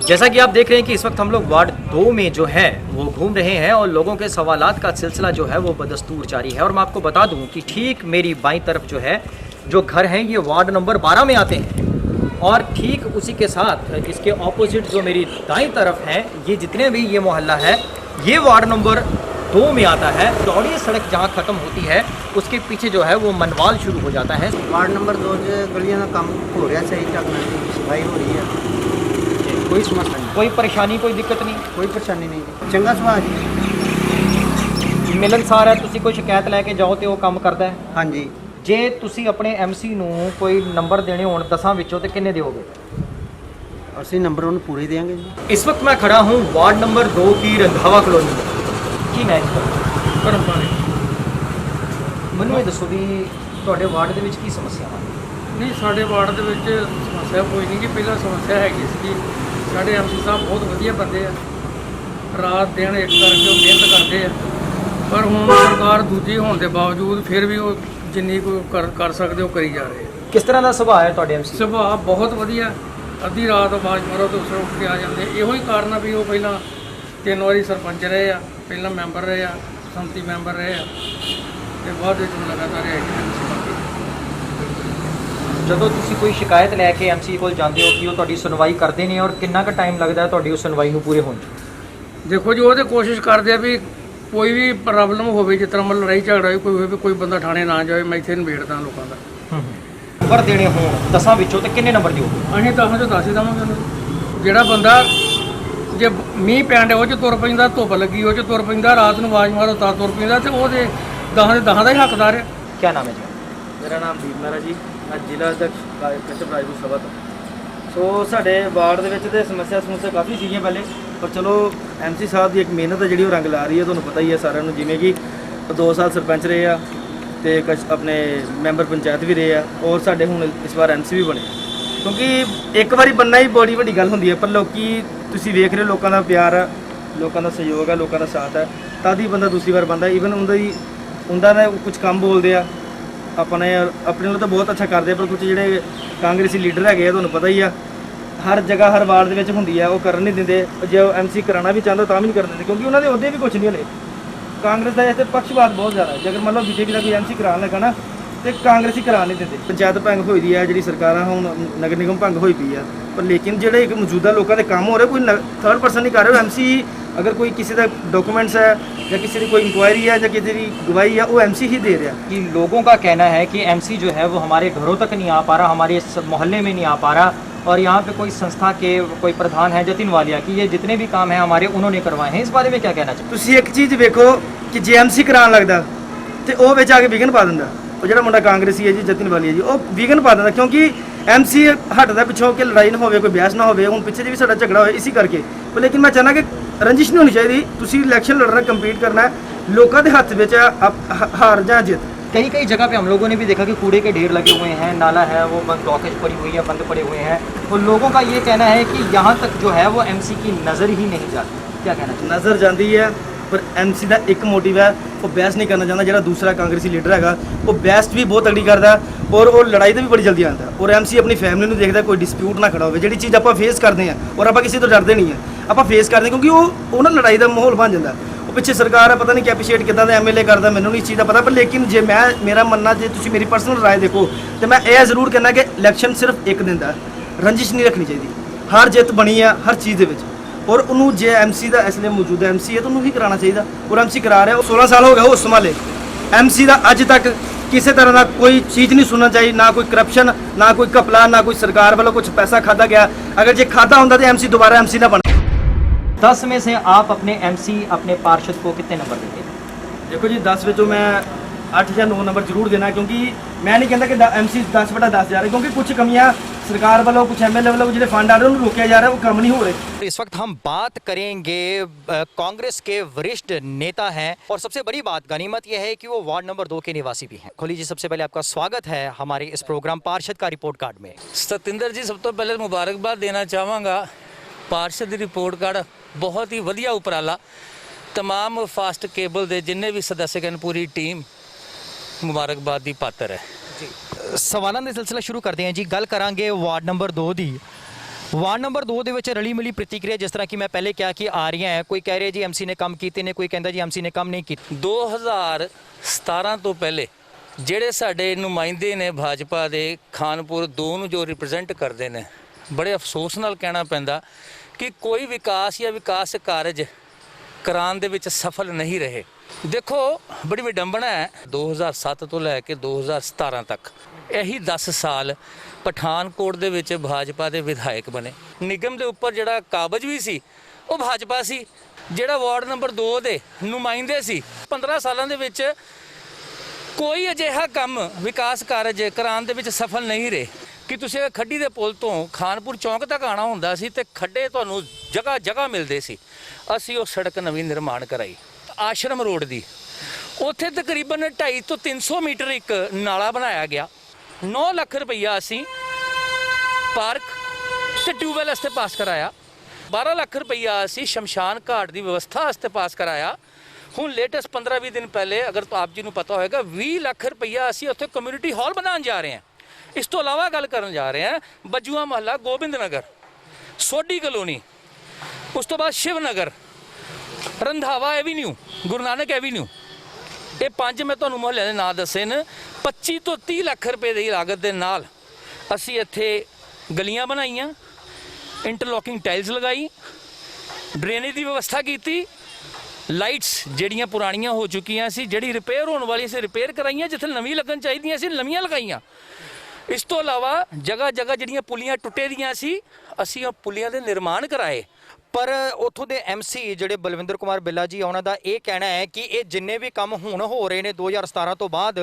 जैसा कि आप देख रहे हैं कि इस वक्त हम लोग वार्ड 2 में जो है वो घूम रहे हैं और लोगों के सवालात का सिलसिला जो है वो बदस्तूर जारी है। और मैं आपको बता दूं कि ठीक मेरी बाईं तरफ जो है जो घर हैं ये वार्ड नंबर 12 में आते हैं और ठीक उसी के साथ इसके ऑपोजिट जो मेरी दाईं तरफ है ये जितने भी ये मोहल्ला है ये वार्ड नंबर 2 में आता है। चौड़ी सड़क जहाँ ख़त्म होती है उसके पीछे जो है वो मनवाल शुरू हो जाता है। वार्ड नंबर 2 गलियां का काम हो रहा सही चल रहा है, सफाई हो रही है, कोई समस्या नहीं, कोई परेशानी कोई दिक्कत नहीं, कोई परेशानी नहीं, चंगा सुभाव जी। मिलनसार है, ਤੁਸੀਂ ਕੋਈ ਸ਼ਿਕਾਇਤ ਲੈ ਕੇ ਜਾਓ ਤੇ ਉਹ ਕੰਮ ਕਰਦਾ ਹੈ। ਹਾਂਜੀ, ਜੇ ਤੁਸੀਂ ਆਪਣੇ ਐਮਸੀ ਨੂੰ ਕੋਈ ਨੰਬਰ ਦੇਣੇ ਹੋਣ 10 ਵਿੱਚੋਂ ਤੇ ਕਿੰਨੇ ਦਿਓਗੇ? ਅਸੀਂ ਨੰਬਰ ਉਹਨੂੰ ਪੂਰੇ ਦੇਵਾਂਗੇ ਜੀ। इस वक्त मैं खड़ा हूँ वार्ड नंबर 2 की रंधावा कॉलोनी में। ਕੀ ਨਾ ਧਰਮਪਾਲੇ। ਮੈਨੂੰ ਇਹ ਦੱਸੋ ਵੀ ਤੁਹਾਡੇ ਵਾਰਡ ਦੇ ਵਿੱਚ ਕੀ ਸਮੱਸਿਆਵਾਂ ਨੇ? ਨਹੀਂ, ਸਾਡੇ ਵਾਰਡ ਦੇ ਵਿੱਚ ਸਮੱਸਿਆ ਕੋਈ ਨਹੀਂ ਜੀ। ਪਹਿਲਾਂ ਸਮੱਸਿਆ ਹੈਗੀ ਸੀ, ਸਾਡੇ ਐਮਸੀ ਸਾਹਿਬ ਬਹੁਤ ਵਧੀਆ ਬੰਦੇ ਆ, ਰਾਤ ਦਿਨ ਇੱਕ ਕਰਕੇ ਉਹ ਮਿਹਨਤ ਕਰਦੇ ਆ, ਪਰ ਹੁਣ ਸਰਕਾਰ ਦੂਜੀ ਹੋਣ ਦੇ ਬਾਵਜੂਦ ਫਿਰ ਵੀ ਉਹ ਜਿੰਨੀ ਕੋਈ ਕਰ ਸਕਦੇ ਉਹ ਕਰੀ ਜਾ ਰਹੇ ਆ। ਕਿਸ ਤਰ੍ਹਾਂ ਦਾ ਸੁਭਾਅ ਹੈ ਤੁਹਾਡੇ ਐਮਸੀ? ਸੁਭਾਅ ਬਹੁਤ ਵਧੀਆ, ਅੱਧੀ ਰਾਤ ਆਵਾਜ਼ ਮਾਰੋ ਤਾਂ ਉਸ ਉੱਠ ਕੇ ਆ ਜਾਂਦੇ। ਇਹੋ ਹੀ ਕਾਰਨ ਆ ਵੀ ਉਹ ਪਹਿਲਾਂ 3 ਵਾਰੀ ਸਰਪੰਚ ਰਹੇ ਆ, ਪਹਿਲਾਂ ਮੈਂਬਰ ਰਹੇ ਆ, ਸੰਮਤੀ ਮੈਂਬਰ ਰਹੇ ਆ ਤੇ ਬਾਅਦ ਵਿੱਚ ਲਗਾਤਾਰ ਐਮਸੀ ਬਣ ਗਏ। ਜਦੋਂ ਤੁਸੀਂ ਕੋਈ ਸ਼ਿਕਾਇਤ ਲੈ ਕੇ ਐਮਸੀ ਕੋਲ ਜਾਂਦੇ ਹੋ ਕਿ ਉਹ ਤੁਹਾਡੀ ਸੁਣਵਾਈ ਕਰਦੇ ਨੇ ਔਰ ਕਿੰਨਾ ਕੁ ਟਾਈਮ ਲੱਗਦਾ ਹੈ ਤੁਹਾਡੀ ਉਸ ਸੁਣਵਾਈ ਨੂੰ ਪੂਰੇ ਹੋਣ 'ਚ? ਦੇਖੋ ਜੀ, ਉਹ ਤਾਂ ਕੋਸ਼ਿਸ਼ ਕਰਦੇ ਆ ਵੀ ਕੋਈ ਵੀ ਪ੍ਰੋਬਲਮ ਹੋਵੇ, ਜਿਸ ਤਰ੍ਹਾਂ ਮਤਲਬ ਲੜਾਈ ਝਗੜਾ ਕੋਈ ਹੋਵੇ, ਕੋਈ ਬੰਦਾ ਥਾਣੇ ਨਾ ਜਾਵੇ, ਮੈਂ ਇੱਥੇ ਨਿਬੇੜਦਾ ਲੋਕਾਂ ਦਾ। ਨੰਬਰ ਦੇਣੇ ਹੋਣ 10 ਵਿੱਚੋਂ ਤੇ ਕਿੰਨੇ ਨੰਬਰ ਦਿਓਗੇ? ਅਸੀਂ 10 ਚੋਂ 10 ਹੀ ਦੇਵਾਂਗੇ ਉਹਨੂੰ। ਜਿਹੜਾ ਬੰਦਾ ਜੇ ਮੀਂਹ ਪੈਣ ਦੇ ਉਹ 'ਚ ਤੁਰ ਪੈਂਦਾ, ਧੁੱਪ ਲੱਗੀ ਉਹ 'ਚ ਤੁਰ ਪੈਂਦਾ, ਰਾਤ ਨੂੰ ਆਵਾਜ਼ ਮਾਰੋ ਤਾਂ ਤੁਰ ਪੈਂਦਾ, ਤੇ ਉਹਦੇ 10 ਦੇ 10 ਦਾ ਹੀ ਹੱਕਦਾਰ ਹੈ। ਕੀ ਨਾਮ ਹੈ ਜੀ? ਮੇਰਾ ਨਾਮ ਦੀਪ ਮਹਿਰਾ ਜੀ, ਮੈਂ ਜ਼ਿਲ੍ਹਾ ਅਧਿਕਾਰੀ ਕਸ਼ਪ ਰਾਜਪੂਤ ਸਭਾ ਤੋਂ। ਸੋ ਸਾਡੇ ਵਾਰਡ ਦੇ ਵਿੱਚ ਤੇ ਸਮੱਸਿਆ ਕਾਫੀ ਸੀਗੀਆਂ ਪਹਿਲੇ, ਪਰ ਚਲੋ ਐਮਸੀ ਸਾਹਿਬ ਦੀ ਇੱਕ ਮਿਹਨਤ ਹੈ ਜਿਹੜੀ ਉਹ ਰੰਗ ਲਾ ਰਹੀ ਹੈ। ਤੁਹਾਨੂੰ ਪਤਾ ਹੀ ਹੈ ਸਾਰਿਆਂ ਨੂੰ, ਜਿਵੇਂ ਕਿ 2 ਸਾਲ ਸਰਪੰਚ ਰਹੇ ਆ ਤੇ ਆਪਣੇ ਮੈਂਬਰ ਪੰਚਾਇਤ ਵੀ ਰਹੇ ਆ ਔਰ ਸਾਡੇ ਹੁਣ ਇਸ ਵਾਰ ਐਮਸੀ ਵੀ ਬਣੇ। ਕਿਉਂਕਿ ਇੱਕ ਵਾਰੀ ਬਣਨਾ ਹੀ ਬੜੀ ਵੱਡੀ ਗੱਲ ਹੁੰਦੀ ਹੈ, ਪਰ ਲੋਕੀ ਤੁਸੀਂ ਵੇਖ ਰਹੇ ਹੋ ਲੋਕਾਂ ਦਾ ਪਿਆਰ ਆ, ਲੋਕਾਂ ਦਾ ਸਹਿਯੋਗ ਆ, ਲੋਕਾਂ ਦਾ ਸਾਥ ਹੈ, ਤਦ ਹੀ ਬੰਦਾ ਦੂਸਰੀ ਵਾਰ ਬਣਦਾ। ਈਵਨ ਉਹਦਾ ਦਾ ਕੁਝ ਕੰਮ ਬੋਲਦੇ ਆ ਆਪਣੇ ਨਾਲ ਤਾਂ ਬਹੁਤ ਅੱਛਾ ਕਰਦੇ ਆ, ਪਰ ਕੁਝ ਜਿਹੜੇ ਕਾਂਗਰਸੀ ਲੀਡਰ ਹੈਗੇ ਆ ਤੁਹਾਨੂੰ ਪਤਾ ਹੀ ਆ, ਹਰ ਜਗ੍ਹਾ ਹਰ ਵਾਰਡ ਦੇ ਵਿੱਚ ਹੁੰਦੀ ਆ, ਉਹ ਕਰਨ ਨਹੀਂ ਦਿੰਦੇ। ਜੇ ਉਹ ਐਮਸੀ ਕਰਾਉਣਾ ਵੀ ਚਾਹੁੰਦਾ ਤਾਂ ਵੀ ਨਹੀਂ ਕਰਨ ਦਿੰਦੇ, ਕਿਉਂਕਿ ਉਹਨਾਂ ਦੇ ਅਹੁਦੇ ਵੀ ਕੁਝ ਨਹੀਂ ਹਲੇ। ਕਾਂਗਰਸ ਦਾ ਇੱਥੇ ਪੱਖਪਾਤ ਬਹੁਤ ਜ਼ਿਆਦਾ, ਜੇਕਰ ਮੰਨ ਲਓ ਬੀਜੇਪੀ ਦਾ ਕੋਈ ਐਮਸੀ ਕਰਾਉਣ ਲੱਗਾ ਨਾ ਤੇ ਕਾਂਗਰਸੀ ਕਰਾ ਨਹੀਂ ਦਿੰਦੇ। ਪੰਚਾਇਤ ਭੰਗ ਹੋਈ ਦੀ ਆ, ਜਿਹੜੀ ਸਰਕਾਰਾਂ ਹੁਣ ਨਗਰ ਨਿਗਮ ਭੰਗ ਹੋਈ ਪਈ ਆ, ਪਰ ਲੇਕਿਨ ਜਿਹੜੇ ਇੱਕ ਮੌਜੂਦਾ ਲੋਕਾਂ ਦੇ ਕੰਮ ਹੋ ਰਹੇ ਕੋਈ ਥਰਡ ਪਰਸਨ ਨਹੀਂ ਕਰ ਰਿਹਾ। ਐਮਸੀ अगर कोई किसी का डॉक्यूमेंट्स है या किसी की कोई इंक्वायरी है या किसी की गवाही है वो एमसी ही दे रहा है। कि लोगों का कहना है कि एमसी जो है वो हमारे घरों तक नहीं आ पा रहा, हमारे मोहल्ले में नहीं आ पा रहा और यहाँ पे कोई संस्था के कोई प्रधान है जतिन वालिया कि ये जितने भी काम हैं हमारे उन्होंने करवाए हैं। इस बारे में क्या कहना चाहिए? ਤੁਸੀਂ ਇੱਕ ਚੀਜ਼ ਵੇਖੋ ਕਿ ਜੇ ਐਮਸੀ ਕਰਾਉਣ ਲੱਗਦਾ ਤੇ ਉਹ ਵਿੱਚ ਆ ਕੇ ਵਿਘਨ ਪਾ ਦਿੰਦਾ। ਉਹ ਜਿਹੜਾ ਮੁੰਡਾ ਕਾਂਗਰਸੀ ਹੈ ਜੀ ਜਤਿਨ ਵਾਲੀਆ ਜੀ, ਉਹ ਵਿਘਨ ਪਾ ਦਿੰਦਾ ਕਿਉਂਕਿ ਐਮਸੀ ਹਟਦਾ ਪਿੱਛੋਂ ਕਿ ਲੜਾਈ ਨਾ ਹੋਵੇ, ਕੋਈ ਬਹਿਸ ਨਾ ਹੋਵੇ। ਹੁਣ ਪਿੱਛੇ ਜੀ ਵੀ ਸਾਡਾ ਝਗੜਾ ਹੋਇਆ ਇਸੇ ਕਰਕੇ, ਪਰ ਲੇਕਿਨ ਮੈਂ ਚਾਹੁੰਦਾ ਕਿ ਰੰਜਿਸ਼ ਨਹੀਂ ਹੋਣੀ ਚਾਹੀਦੀ। ਤੁਸੀਂ ਇਲੈਕਸ਼ਨ ਲੜਨਾ, ਕੰਪੀਟ करना है, लोगों के हाथ में हार या जीत। कई कई जगह पे हम लोगों ने भी देखा कि कूड़े के ढेर लगे हुए हैं, नाला है वो ब्लॉकेज पड़ी हुई है, बंद पड़े हुए हैं। और लोगों का ये कहना है कि यहाँ तक जो है वो एमसी की नज़र ही नहीं जाती। क्या कहना चाहिए? नज़र जाती है, पर एमसी का एक मोटिव है, वो बहस नहीं करना चाहता। जो दूसरा कांग्रेसी लीडर है वो बहस भी बहुत तगड़ी करता है और वो लड़ाई तो भी बड़ी जल्दी आता है। और एमसी अपनी फैमिली में देखता, कोई डिस्प्यूट ना खड़ा हो, जी चीज़ आप फेस करते हैं और आप किसी तो डरते नहीं है, आप फेस करते हैं क्योंकि वो ना लड़ाई का माहौल बन जाता है। वो पिछे सरकार है पता नहीं कैप्रीशिएट कितना MLA करता, मैंने नहीं इस चीज़ का पता, पर लेकिन जे मैं मेरा मनना जे तुम मेरी पर्सनल राय देखो तो मैं यह जरूर कहना कि इलैक्शन सिर्फ एक दिन का, रंजिश नहीं रखनी चाहिए। हर जित बनी है हर चीज़ के और उन्होंने जे एमसी का इसलिए मौजूदा एमसी है तो उन्होंने ही कराना चाहिए और एमसी करा रहा है। 16 साल हो गए उस संभाले एमसी का, अज तक किसी तरह का कोई चीज़ नहीं सुनना चाहिए, ना कोई करप्शन, ना कोई घपला, ना कोई सरकार वालों कुछ पैसा खादा गया। अगर जे खाता होंगे तो एमसी दोबारा एमसी ना बने। 10 में से आप अपने एमसी अपने पार्षद को कितने नंबर देते हैं? देखो जी 10 ਵਿੱਚੋਂ मैं 8 ਜਾਂ 9 ਨੰਬਰ ਜ਼ਰੂਰ ਦੇਣਾ, ਕਿਉਂਕਿ ਮੈਂ ਨਹੀਂ ਕਹਿੰਦਾ ਕਿ ਐਮਸੀ 10/10 ਜਾ ਰਹੇ, क्योंकि कुछ कमियां सरकार वालों कुछ एमएलए वालों ਜਿਹੜੇ फंड आ रहे हैं उन्हें रोका जा रहा है, वो काम नहीं हो रहे। इस वक्त हम बात करेंगे कांग्रेस के वरिष्ठ नेता हैं और सबसे बड़ी बात गनीमत यह है कि वो वार्ड नंबर 2 के निवासी भी हैं। खोली जी, सबसे पहले आपका स्वागत है हमारे इस प्रोग्राम पार्षद का रिपोर्ट कार्ड में। सतिंदर जी, सब तो पहले मुबारकबाद देना चाहांगा। पार्षद रिपोर्ट कार्ड बहुत ही वधिया उपराला, तमाम फास्ट केबल के जिन्ने भी सदस्य हैं पूरी टीम मुबारकबाद की पात्र है जी। सवालों का सिलसिला शुरू करते हैं जी। गल करांगे वार्ड नंबर 2 की। वार्ड नंबर 2 ਦੇ ਵਿੱਚ ਰਲੀ ਮਿਲੀ ਪ੍ਰਤੀਕਿਰਿਆ ਜਿਸ ਤਰ੍ਹਾਂ ਕਿ ਮੈਂ ਪਹਿਲੇ ਕਿਹਾ ਕਿ ਆ ਰਹੀਆਂ ਹੈ। ਕੋਈ ਕਹਿ ਰਿਹਾ ਜੀ ਐਮਸੀ ਨੇ ਕੰਮ ਕੀਤੇ ਨੇ, ਕੋਈ ਕਹਿੰਦਾ ਜੀ ਐਮਸੀ ਨੇ ਕੰਮ ਨਹੀਂ ਕੀਤੇ। 2017 ਤੋਂ ਪਹਿਲੇ ਜਿਹੜੇ ਸਾਡੇ ਨੁਮਾਇੰਦੇ ਨੇ ਭਾਜਪਾ ਦੇ ਖਾਨਪੁਰ 2 ਨੂੰ ਜੋ ਰਿਪਰੈਜ਼ੈਂਟ ਕਰਦੇ ਨੇ, ਬੜੇ ਅਫਸੋਸ ਨਾਲ ਕਹਿਣਾ ਪੈਂਦਾ ਕਿ ਕੋਈ ਵਿਕਾਸ ਜਾਂ ਵਿਕਾਸ ਕਾਰਜ ਕਰਾਉਣ ਦੇ ਵਿੱਚ ਸਫਲ ਨਹੀਂ ਰਹੇ। ਦੇਖੋ ਬੜੀ ਵਿਡੰਬਣਾ ਹੈ, 2007 ਤੋਂ ਲੈ ਕੇ 2017 ਤੱਕ ਇਹੀ 10 ਸਾਲ ਪਠਾਨਕੋਟ ਦੇ ਵਿੱਚ ਭਾਜਪਾ ਦੇ ਵਿਧਾਇਕ ਬਣੇ। ਨਿਗਮ ਦੇ ਉੱਪਰ ਜਿਹੜਾ ਕਾਬਜ਼ ਵੀ ਸੀ ਉਹ ਭਾਜਪਾ ਸੀ, ਜਿਹੜਾ ਵਾਰਡ ਨੰਬਰ 2 ਦੇ ਨੁਮਾਇੰਦੇ ਸੀ 15 ਸਾਲਾਂ ਦੇ ਵਿੱਚ ਕੋਈ ਅਜਿਹਾ ਕੰਮ ਵਿਕਾਸ ਕਾਰਜ ਕਰਾਉਣ ਦੇ ਵਿੱਚ ਸਫਲ ਨਹੀਂ ਰਹੇ ਕਿ ਤੁਸੀਂ ਖੱਡੀ ਦੇ ਪੁਲ ਤੋਂ ਖਾਨਪੁਰ ਚੌਂਕ ਤੱਕ ਆਉਣਾ ਹੁੰਦਾ ਸੀ ਤੇ ਖੱਡੇ ਤੁਹਾਨੂੰ ਜਗ੍ਹਾ ਜਗ੍ਹਾ ਮਿਲਦੇ ਸੀ। ਅਸੀਂ ਉਹ ਸੜਕ ਨਵੀਂ ਨਿਰਮਾਣ ਕਰਾਈ ਆਸ਼ਰਮ ਰੋਡ ਦੀ, ਉੱਥੇ ਤਕਰੀਬਨ 250 ਤੋਂ 300 ਮੀਟਰ ਇੱਕ ਨਾਲਾ ਬਣਾਇਆ ਗਿਆ। 9 ਲੱਖ ਰੁਪਈਆ ਅਸੀਂ ਪਾਰਕ ਤੇ ਟਿਊਬਵੈਲ ਵਾਸਤੇ ਪਾਸ ਕਰਾਇਆ। 12 ਲੱਖ ਰੁਪਈਆ ਅਸੀਂ ਸ਼ਮਸ਼ਾਨ ਘਾਟ ਦੀ ਵਿਵਸਥਾ ਵਾਸਤੇ ਪਾਸ ਕਰਾਇਆ। ਹੁਣ ਲੇਟੈਸਟ 15-20 ਦਿਨ ਪਹਿਲੇ ਅਗਰ ਆਪ ਜੀ ਨੂੰ ਪਤਾ ਹੋਏਗਾ 20 ਲੱਖ ਰੁਪਈਆ ਅਸੀਂ ਉੱਥੇ ਕਮਿਊਨਿਟੀ ਹਾਲ ਬਣਾਉਣ ਜਾ ਰਹੇ ਹਾਂ। ਇਸ ਤੋਂ ਇਲਾਵਾ ਗੱਲ ਕਰਨ ਜਾ ਰਹੇ ਹਾਂ ਬਜੂਆ ਮਹੱਲਾ, ਗੋਬਿੰਦ ਨਗਰ, ਸੋਢੀ ਕਲੋਨੀ, ਉਸ ਤੋਂ ਬਾਅਦ ਸ਼ਿਵ ਨਗਰ, ਰੰਧਾਵਾ ਐਵੀਨਿਊ, ਗੁਰੂ ਨਾਨਕ ਐਵੀਨਿਊ। ਇਹ 5 ਮੈਂ ਤੁਹਾਨੂੰ ਮੁਹੱਲਿਆਂ ਦੇ ਨਾਂ ਦੱਸੇ ਨੇ। 25 ਤੋਂ 30 ਲੱਖ ਰੁਪਏ ਦੀ ਲਾਗਤ ਦੇ ਨਾਲ ਅਸੀਂ ਇੱਥੇ ਗਲੀਆਂ ਬਣਾਈਆਂ, ਇੰਟਰਲੋਕਿੰਗ ਟਾਈਲਸ ਲਗਾਈ, ਡਰੇਨੇਜ ਦੀ ਵਿਵਸਥਾ ਕੀਤੀ, ਲਾਈਟਸ ਜਿਹੜੀਆਂ ਪੁਰਾਣੀਆਂ ਹੋ ਚੁੱਕੀਆਂ ਸੀ, ਜਿਹੜੀ ਰਿਪੇਅਰ ਹੋਣ ਵਾਲੀ ਸੀ ਰਿਪੇਅਰ ਕਰਾਈਆਂ, ਜਿੱਥੇ ਨਵੀਂ ਲੱਗਣ ਚਾਹੀਦੀਆਂ ਸੀ ਨਵੀਆਂ ਲਗਾਈਆਂ। ਇਸ ਤੋਂ ਇਲਾਵਾ ਜਗ੍ਹਾ ਜਗ੍ਹਾ ਜਿਹੜੀਆਂ ਪੁਲੀਆਂ ਟੁੱਟੇ ਦੀਆਂ ਸੀ ਅਸੀਂ ਉਹ ਪੁਲੀਆਂ ਦੇ ਨਿਰਮਾਣ ਕਰਾਏ। ਪਰ ਉੱਥੋਂ ਦੇ ਐਮਸੀ ਜਿਹੜੇ ਬਲਵਿੰਦਰ ਕੁਮਾਰ ਬਿੱਲਾ ਜੀ, ਉਹਨਾਂ ਦਾ ਇਹ ਕਹਿਣਾ ਹੈ ਕਿ ਇਹ ਜਿੰਨੇ ਵੀ ਕੰਮ ਹੁਣ ਹੋ ਰਹੇ ਨੇ 2017 ਤੋਂ ਬਾਅਦ,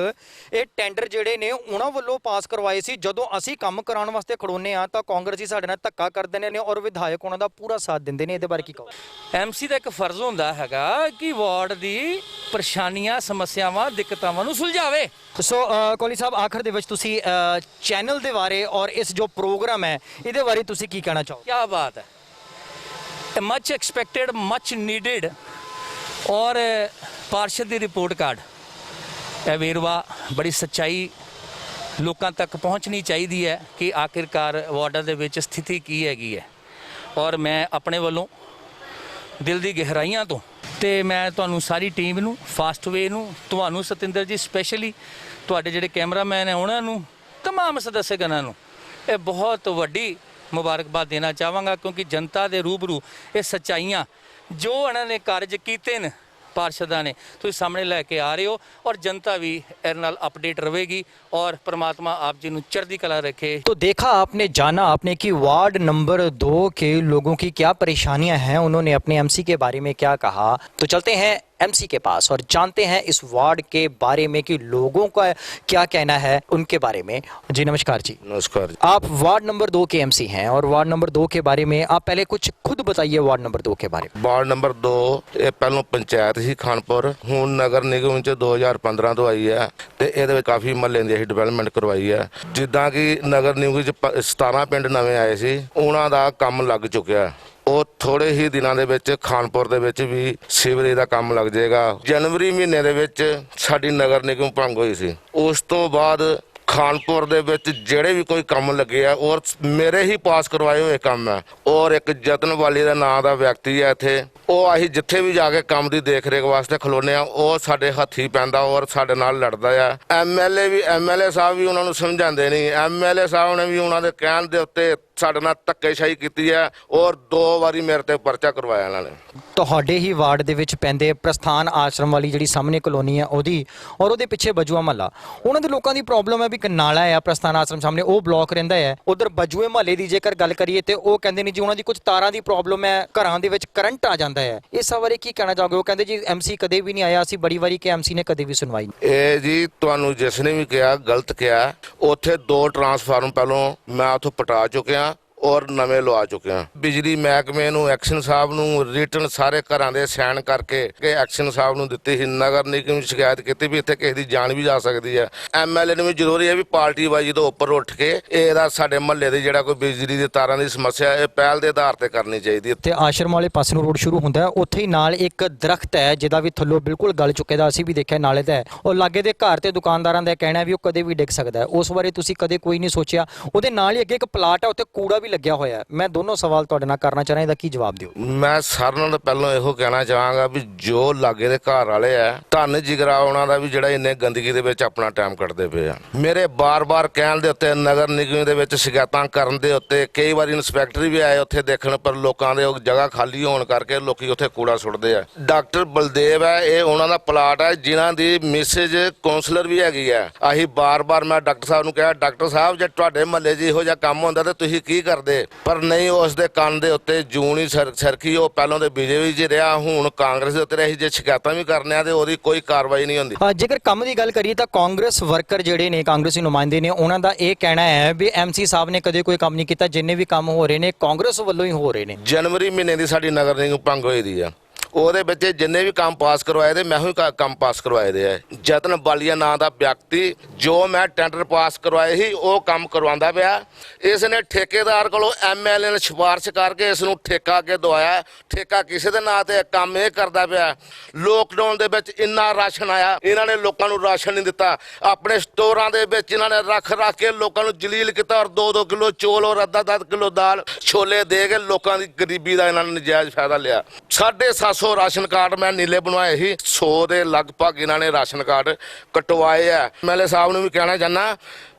ਇਹ ਟੈਂਡਰ ਜਿਹੜੇ ਨੇ ਉਹਨਾਂ ਵੱਲੋਂ ਪਾਸ ਕਰਵਾਏ ਸੀ। ਜਦੋਂ ਅਸੀਂ ਕੰਮ ਕਰਾਉਣ ਵਾਸਤੇ ਖੜੋਨੇ ਆ ਤਾਂ ਕਾਂਗਰਸੀ ਸਾਡੇ ਨਾਲ ਧੱਕਾ ਕਰਦੇ ਨੇ ਔਰ ਵਿਧਾਇਕ ਉਹਨਾਂ ਦਾ ਪੂਰਾ ਸਾਥ ਦਿੰਦੇ ਨੇ। ਇਹਦੇ ਬਾਰੇ ਕੀ ਕਹੋ? ਐਮਸੀ ਦਾ ਇੱਕ ਫਰਜ਼ ਹੁੰਦਾ ਹੈਗਾ ਕਿ ਵਾਰਡ ਦੀ ਪਰੇਸ਼ਾਨੀਆਂ, ਸਮੱਸਿਆਵਾਂ, ਦਿੱਕਤਾਂ ਨੂੰ ਸੁਲਝਾਵੇ। ਸੋ ਕੋਹਲੀ ਸਾਹਿਬ, ਆਖਰ ਦੇ ਵਿੱਚ ਤੁਸੀਂ ਚੈਨਲ ਦੇ ਬਾਰੇ ਔਰ ਇਸ ਜੋ ਪ੍ਰੋਗਰਾਮ ਹੈ ਇਹਦੇ ਬਾਰੇ ਤੁਸੀਂ ਕੀ ਕਹਿਣਾ ਚਾਹੋ? ਕੀ ਬਾਤ ਹੈ, मच एक्सपेक्टेड, मच नीडेड और पार्षद ਦੀ ਰਿਪੋਰਟ ਕਾਰਡ ਇਹ ਵੇਰਵਾ ਬੜੀ ਸੱਚਾਈ ਲੋਕਾਂ ਤੱਕ ਪਹੁੰਚਣੀ ਚਾਹੀਦੀ ਹੈ ਕਿ ਆਖਿਰਕਾਰ ਵਾਰਡਾਂ ਦੇ ਵਿੱਚ ਸਥਿਤੀ ਕੀ ਹੈਗੀ ਹੈ। ਔਰ ਮੈਂ ਆਪਣੇ ਵੱਲੋਂ ਦਿਲ ਦੀ ਗਹਿਰਾਈਆਂ ਤੋਂ ਤੇ ਮੈਂ ਤੁਹਾਨੂੰ ਸਾਰੀ ਟੀਮ ਨੂੰ, ਫਾਸਟਵੇ ਨੂੰ, ਤੁਹਾਨੂੰ ਸਤਿੰਦਰ ਜੀ ਸਪੈਸ਼ਲੀ, ਤੁਹਾਡੇ ਜਿਹੜੇ ਕੈਮਰਾਮੈਨ ਹੈ ਉਹਨਾਂ ਨੂੰ, तमाम ਸਦੱਸਯਗਣਾਂ ਨੂੰ ਇਹ ਬਹੁਤ ਵੱਡੀ ਮੁਬਾਰਕਬਾਦ ਦੇਣਾ ਚਾਹਾਂਗਾ ਕਿਉਂਕਿ ਜਨਤਾ ਦੇ ਰੂਬਰੂ ਇਹ ਸੱਚਾਈਆਂ ਜੋ ਇਹਨਾਂ ਨੇ ਕਾਰਜ ਕੀਤੇ ਨੇ ਪਾਰਸ਼ਦਾਂ ਨੇ ਤੁਸੀਂ ਸਾਹਮਣੇ ਲੈ ਕੇ ਆ ਰਹੇ ਹੋ और जनता भी ਇਹਦੇ ਨਾਲ अपडेट रहेगी और परमात्मा आप जी ਨੂੰ चढ़ती कला रखे। तो देखा आपने, जाना आपने कि वार्ड नंबर 2 के लोगों की क्या परेशानियां हैं, उन्होंने अपने एमसी के बारे में क्या कहा। तो चलते हैं एमसी के पास और जानते हैं इस वार्ड के बारे में कि लोगों का क्या कहना है उनके बारे में। जी नमस्कार जी। नमस्कार। आप वार्ड नंबर 2 के एमसी हैं और वार्ड नंबर 2 के बारे में आप पहले कुछ खुद बताइए वार्ड नंबर 2 के बारे में। वार्ड नंबर 2 ਇਹ ਪਹਿਲਾਂ ਪੰਚਾਇਤ ਸੀ ਖਾਨਪੁਰ, ਹੁਣ ਨਗਰ ਨਿਗਮ ਚ 2015 ਤੋਂ ਆਈ ਹੈ ਤੇ ਇਹਦੇ ਵਿੱਚ ਕਾਫੀ ਮਹੱਲੇ ਦੀ ਅਸੀਂ ਡਿਵੈਲਪਮੈਂਟ ਕਰਵਾਈ ਹੈ। ਜਿੱਦਾਂ ਕਿ ਨਗਰ ਨਿਗਮ ਚ 17 ਪਿੰਡ ਨਵੇਂ ਆਏ ਸੀ, ਉਹਨਾਂ ਦਾ ਕੰਮ ਲੱਗ ਚੁੱਕਿਆ। ਉਹ ਥੋੜੇ ਹੀ ਦਿਨਾਂ ਦੇ ਵਿੱਚ ਖਾਨਪੁਰ ਦੇ ਵਿੱਚ ਵੀ ਸੀਵਰੇਜ ਦਾ ਕੰਮ ਲੱਗ ਜਾਏਗਾ। ਜਨਵਰੀ ਮਹੀਨੇ ਦੇ ਵਿੱਚ ਸਾਡੀ ਨਗਰ ਨਿਗਮ ਭੰਗ ਹੋਈ ਸੀ। ਉਸ ਤੋਂ ਬਾਅਦ ਖਾਨਪੁਰ ਦੇ ਵਿੱਚ ਜਿਹੜੇ ਵੀ ਕੋਈ ਕੰਮ ਲੱਗੇ ਆ ਔਰ ਮੇਰੇ ਹੀ ਪਾਸ ਕਰਵਾਏ ਹੋਏ ਕੰਮ ਹੈ। ਔਰ ਇੱਕ ਜਤਨ ਵਾਲੀ ਦਾ ਨਾਂ ਦਾ ਵਿਅਕਤੀ ਹੈ ਇੱਥੇ, ਉਹ ਅਸੀਂ ਜਿੱਥੇ ਵੀ ਜਾ ਕੇ ਕੰਮ ਦੀ ਦੇਖ ਰੇਖ ਵਾਸਤੇ ਖਲੋਨੇ ਆ, ਉਹ ਸਾਡੇ ਹੱਥੀ ਪੈਂਦਾ ਔਰ ਸਾਡੇ ਨਾਲ ਲੜਦਾ ਆ। ਐਮਐਲਏ ਸਾਹਿਬ ਵੀ ਉਹਨਾਂ ਨੂੰ ਸਮਝਾਉਂਦੇ ਨਹੀਂ। ਐਮਐਲਏ ਸਾਹਿਬ ਨੇ ਵੀ ਉਹਨਾਂ ਦੇ ਕਹਿਣ ਦੇ ਉੱਤੇ ਸਾਡੇ ਨਾਲ ਧੱਕੇਸ਼ਾਹੀ ਕੀਤੀ ਹੈ ਔਰ 2 ਵਾਰੀ ਮੇਰੇ ਤੇ ਪਰਚਾ ਕਰਵਾਇਆ ਇਹਨਾਂ ਨੇ। ਤੁਹਾਡੇ ਹੀ ਵਾਰਡ ਦੇ ਵਿੱਚ ਪੈਂਦੇ ਪ੍ਰਸਥਾਨ ਆਸ਼ਰਮ ਵਾਲੀ ਜਿਹੜੀ ਸਾਹਮਣੇ ਕਲੋਨੀ ਹੈ ਉਹਦੀ ਔਰ ਉਹਦੇ ਪਿੱਛੇ ਬਜੂਆ ਮਹੱਲਾ, ਉਹਨਾਂ ਦੇ ਲੋਕਾਂ ਦੀ ਪ੍ਰੋਬਲਮ ਹੈ ਵੀ ਇੱਕ ਨਾਲਾ ਹੈ ਪ੍ਰਸਥਾਨ ਆਸ਼ਰਮ ਸਾਹਮਣੇ, ਉਹ ਬਲੌਕ ਰਹਿੰਦਾ ਹੈ। ਉਧਰ ਬਜੂਏ ਮਹੱਲੇ ਦੀ ਜੇਕਰ ਗੱਲ ਕਰੀਏ ਤੇ ਉਹ ਕਹਿੰਦੇ ਨੇ ਜੀ ਉਹਨਾਂ ਦੀ ਕੁਝ ਤਾਰਾਂ ਦੀ ਪ੍ਰੋਬਲਮ ਹੈ, ਘਰਾਂ ਦੇ ਵਿੱਚ ਕਰੰਟ ਆ ਜਾਂਦਾ ਹੈ। ਇਸ ਬਾਰੇ ਕੀ ਕਹਿਣਾ ਚਾਹੋਗੇ? ਉਹ ਕਹਿੰਦੇ ਜੀ ਐਮਸੀ ਕਦੇ ਵੀ ਨਹੀਂ ਆਇਆ, ਅਸੀਂ ਬੜੀ ਵਾਰੀ ਕਿ ਐਮਸੀ ਨੇ ਕਦੇ ਵੀ ਸੁਣਵਾਈ ਨਹੀਂ। ਇਹ ਜੀ ਤੁਹਾਨੂੰ ਜਿਸ ਨੇ ਵੀ ਕਿਹਾ ਗਲਤ ਕਿਹਾ। ਉੱਥੇ 2 ਟਰਾਂਸਫਾਰਮ ਪਹਿਲੋਂ ਮੈਂ ਉੱਥੋਂ ਪਟਾ ਚੁੱਕਿਆ ਔਰ ਨਵੇਂ ਲਵਾ ਚੁੱਕੇ ਹਾਂ। ਬਿਜਲੀ ਮਹਿਕਮੇ ਨੂੰ ਐਕਸ਼ਨ ਸਾਹਿਬ ਨੂੰ ਰਿਟਨ ਸਾਰੇ ਘਰਾਂ ਦੇ ਸਾਈਨ ਕਰਕੇ ਕਿ ਐਕਸ਼ਨ ਸਾਹਿਬ ਨੂੰ ਦਿੱਤੀ ਸੀ। ਨਗਰ ਨਿਗਮ ਨੂੰ ਸ਼ਿਕਾਇਤ ਕੀਤੀ ਵੀ ਇੱਥੇ ਕਿਸੇ ਦੀ ਜਾਨ ਵੀ ਜਾ ਸਕਦੀ ਹੈ। ਐਮਐਲਏ ਨੂੰ ਵੀ ਜ਼ਰੂਰੀ ਹੈ ਵੀ ਪਾਰਟੀ ਬਾਜੀ ਤੋਂ ਉੱਪਰ ਉੱਠ ਕੇ ਇਹਦਾ ਸਾਡੇ ਮਹੱਲੇ ਦੇ ਜਿਹੜਾ ਕੋਈ ਬਿਜਲੀ ਦੀ ਤਾਰਾਂ ਦੀ ਸਮੱਸਿਆ ਇਹ ਪਹਿਲ ਦੇ ਆਧਾਰ ਤੇ ਕਰਨੀ ਚਾਹੀਦੀ ਹੈ। ਤੇ ਆਸ਼ਰਮ ਵਾਲੇ ਪਾਸੇ ਨੂੰ ਰੋਡ ਸ਼ੁਰੂ ਹੁੰਦਾ ਹੈ, ਉੱਥੇ ਹੀ ਨਾਲ ਇੱਕ ਦਰਖਤ ਹੈ ਜਿਹਦਾ ਵੀ ਥੱਲੋਂ ਬਿਲਕੁਲ ਗਲ ਚੁੱਕੇ ਦਾ, ਅਸੀਂ ਵੀ ਦੇਖਿਆ ਨਾਲੇ ਦਾ ਹੈ। ਔਰ ਲਾਗੇ ਦੇ ਘਰ ਤੇ ਦੁਕਾਨਦਾਰਾਂ ਦਾ ਕਹਿਣਾ ਹੈ ਵੀ ਉਹ ਕਦੇ ਵੀ ਡਿੱਗ ਸਕਦਾ ਹੈ। ਉਸ ਬਾਰੇ ਤੁਸੀਂ ਕਦੇ ਕੋਈ ਨਹੀਂ ਸੋਚਿਆ? ਉਹਦੇ ਨਾਲ ਹੀ ਅੱਗੇ ਇੱਕ ਪਲਾਟ ਹੈ, ਉੱਥੇ ਕੂੜਾ ਵੀ ਲੱਗਿਆ ਹੋਇਆ ਹੈ। ਮੈਂ ਦੋਨੋਂ ਸਵਾਲ ਤੁਹਾਡੇ ਨਾਲ ਕਰਨਾ ਚਾਹ ਰਿਹਾ, ਇਹਦਾ ਕੀ ਜਵਾਬ ਦਿਓ? ਮੈਂ ਸਾਰਿਆਂ ਨਾਲੋਂ ਪਹਿਲਾਂ ਇਹੋ ਕਹਿਣਾ ਚਾਹਾਂਗਾ ਵੀ ਜੋ ਲਾਗੇ ਦੇ ਘਰ ਵਾਲੇ ਆ ਧੰਨ ਜਿਗਰਾ ਉਹਨਾਂ ਦਾ ਵੀ ਜਿਹੜਾ ਇੰਨੇ ਗੰਦਗੀ ਦੇ ਵਿੱਚ ਆਪਣਾ ਟਾਈਮ ਕੱਢਦੇ ਪਏ ਆ। ਮੇਰੇ ਬਾਰ-ਬਾਰ ਕਹਿਣ ਦੇ ਉੱਤੇ ਨਗਰ ਨਿਗਮ ਦੇ ਵਿੱਚ ਸ਼ਿਕਾਇਤਾਂ ਕਰਨ ਦੇ ਉੱਤੇ ਕਈ ਵਾਰੀ ਇੰਸਪੈਕਟਰ ਵੀ ਆਏ ਉੱਥੇ ਦੇਖਣ, ਪਰ ਲੋਕਾਂ ਦੇ ਉਹ ਜਗ੍ਹਾ ਖਾਲੀ ਹੋਣ ਕਰਕੇ ਲੋਕੀ ਉੱਥੇ ਕੂੜਾ ਸੁੱਟਦੇ ਆ। ਡਾਕਟਰ ਬਲਦੇਵ ਹੈ, ਇਹ ਉਹਨਾਂ ਦਾ ਪਲਾਟ ਹੈ ਜਿਨ੍ਹਾਂ ਦੀ ਮਿਸੇਜ ਕਾਉਂਸਲਰ ਵੀ ਹੈਗੀ ਆ। ਅਸੀਂ ਬਾਰ-ਬਾਰ ਮੈਂ ਡਾਕਟਰ ਸਾਹਿਬ ਨੂੰ ਕਿਹਾ, ਡਾਕਟਰ ਸਾਹਿਬ ਜੇ ਤੁਹਾਡੇ ਮਹੱਲੇ 'ਚ ਇਹੋ ਜਿਹਾ ਕੰਮ ਹੁੰਦਾ ਤਾਂ ਤੁਸੀਂ ਕੀ ਕਰਦੇ? ਪਰ ਨਹੀਂ, ਉਸ ਦੇ ਕੰਨ ਦੇ ਉੱਤੇ ਜੂਨ ਹੀ ਸਰਕੀ। ਉਹ ਪਹਿਲਾਂ ਤੇ ਬੀਜੇਪੀ 'ਚ ਰਿਹਾ, ਹੁਣ ਕਾਂਗਰਸ ਦੇ ਉੱਤੇ ਰਿਹਾ। ਜੇ ਸ਼ਿਕਾਇਤਾਂ ਵੀ ਕਰਨੇ ਆ ਤੇ ਉਹਦੀ ਕੋਈ ਕਾਰਵਾਈ ਨਹੀਂ ਹੁੰਦੀ। ਜੇਕਰ ਕੰਮ ਦੀ ਗੱਲ ਕਰੀਏ ਤਾਂ ਕਾਂਗਰਸ ਵਰਕਰ ਜਿਹੜੇ ਨੇ, ਕਾਂਗਰਸੀ ਨੁਮਾਇੰਦੇ ਨੇ, ਉਹਨਾਂ ਦਾ ਇਹ ਕਹਿਣਾ ਹੈ ਵੀ ਐਮਸੀ ਸਾਹਿਬ ਨੇ ਕਦੇ ਕੋਈ ਕੰਮ ਨਹੀਂ ਕੀਤਾ। ਜਿੰਨੇ ਵੀ ਕੰਮ ਹੋ ਰਹੇ ਨੇ ਕਾਂਗਰਸ ਵੱਲੋਂ ਹੀ ਹੋ ਰਹੇ ਨੇ। ਜਨਵਰੀ ਮਹੀਨੇ ਦੀ ਸਾਡੀ ਨਗਰ ਨਿਗਮ ਭੰਗ ਹੋਈ ਦੀ ਆ, ਉਹਦੇ ਵਿੱਚ ਜਿੰਨੇ ਵੀ ਕੰਮ ਪਾਸ ਕਰਵਾਏ ਦੇ ਮੈਂ ਹੀ ਕੰਮ ਪਾਸ ਕਰਵਾਏ ਦੇ ਆ। ਜਤਨ ਬਾਲੀਆ ਨਾਂ ਦਾ ਵਿਅਕਤੀ ਜੋ ਮੈਂ ਟੈਂਡਰ ਪਾਸ ਕਰਵਾਏ ਸੀ ਉਹ ਕੰਮ ਕਰਵਾਉਂਦਾ ਪਿਆ। ਇਸ ਨੇ ਠੇਕੇਦਾਰ ਕੋਲੋਂ ਐਮਐਲਏ ਨੇ ਸਿਫਾਰਿਸ਼ ਕਰਕੇ ਇਸ ਨੂੰ ਠੇਕਾ ਅੱਗੇ ਦਵਾਇਆ। ਠੇਕਾ ਕਿਸੇ ਦੇ ਨਾਂ ਤੇ ਕੰਮ ਇਹ ਕਰਦਾ ਪਿਆ। ਲੋਕਡਾਊਨ ਦੇ ਵਿੱਚ ਇੰਨਾ ਰਾਸ਼ਨ ਆਇਆ, ਇਹਨਾਂ ਨੇ ਲੋਕਾਂ ਨੂੰ ਰਾਸ਼ਨ ਨਹੀਂ ਦਿੱਤਾ। ਆਪਣੇ ਸਟੋਰਾਂ ਦੇ ਵਿੱਚ ਇਹਨਾਂ ਨੇ ਰੱਖ ਕੇ ਲੋਕਾਂ ਨੂੰ ਜਲੀਲ ਕੀਤਾ ਔਰ 2-2 ਕਿਲੋ ਚੌਲ ਔਰ ਅੱਧਾ ਕਿਲੋ ਦਾਲ ਛੋਲੇ ਦੇ ਕੇ ਲੋਕਾਂ ਦੀ ਗਰੀਬੀ ਦਾ ਇਹਨਾਂ ਨੇ ਨਜਾਇਜ਼ ਫਾਇਦਾ ਲਿਆ। 750 ਰਾਸ਼ਨ ਕਾਰਡ ਮੈਂ ਨੀਲੇ ਬਣਵਾਏ ਸੀ, 100 ਦੇ ਲਗਭਗ ਇਹਨਾਂ ਨੇ ਰਾਸ਼ਨ ਕਾਰਡ ਕਟਵਾਏ ਆ। ਐਮਐਲਏ ਸਾਹਿਬ ਨੂੰ ਵੀ ਕਹਿਣਾ ਚਾਹੁੰਦਾ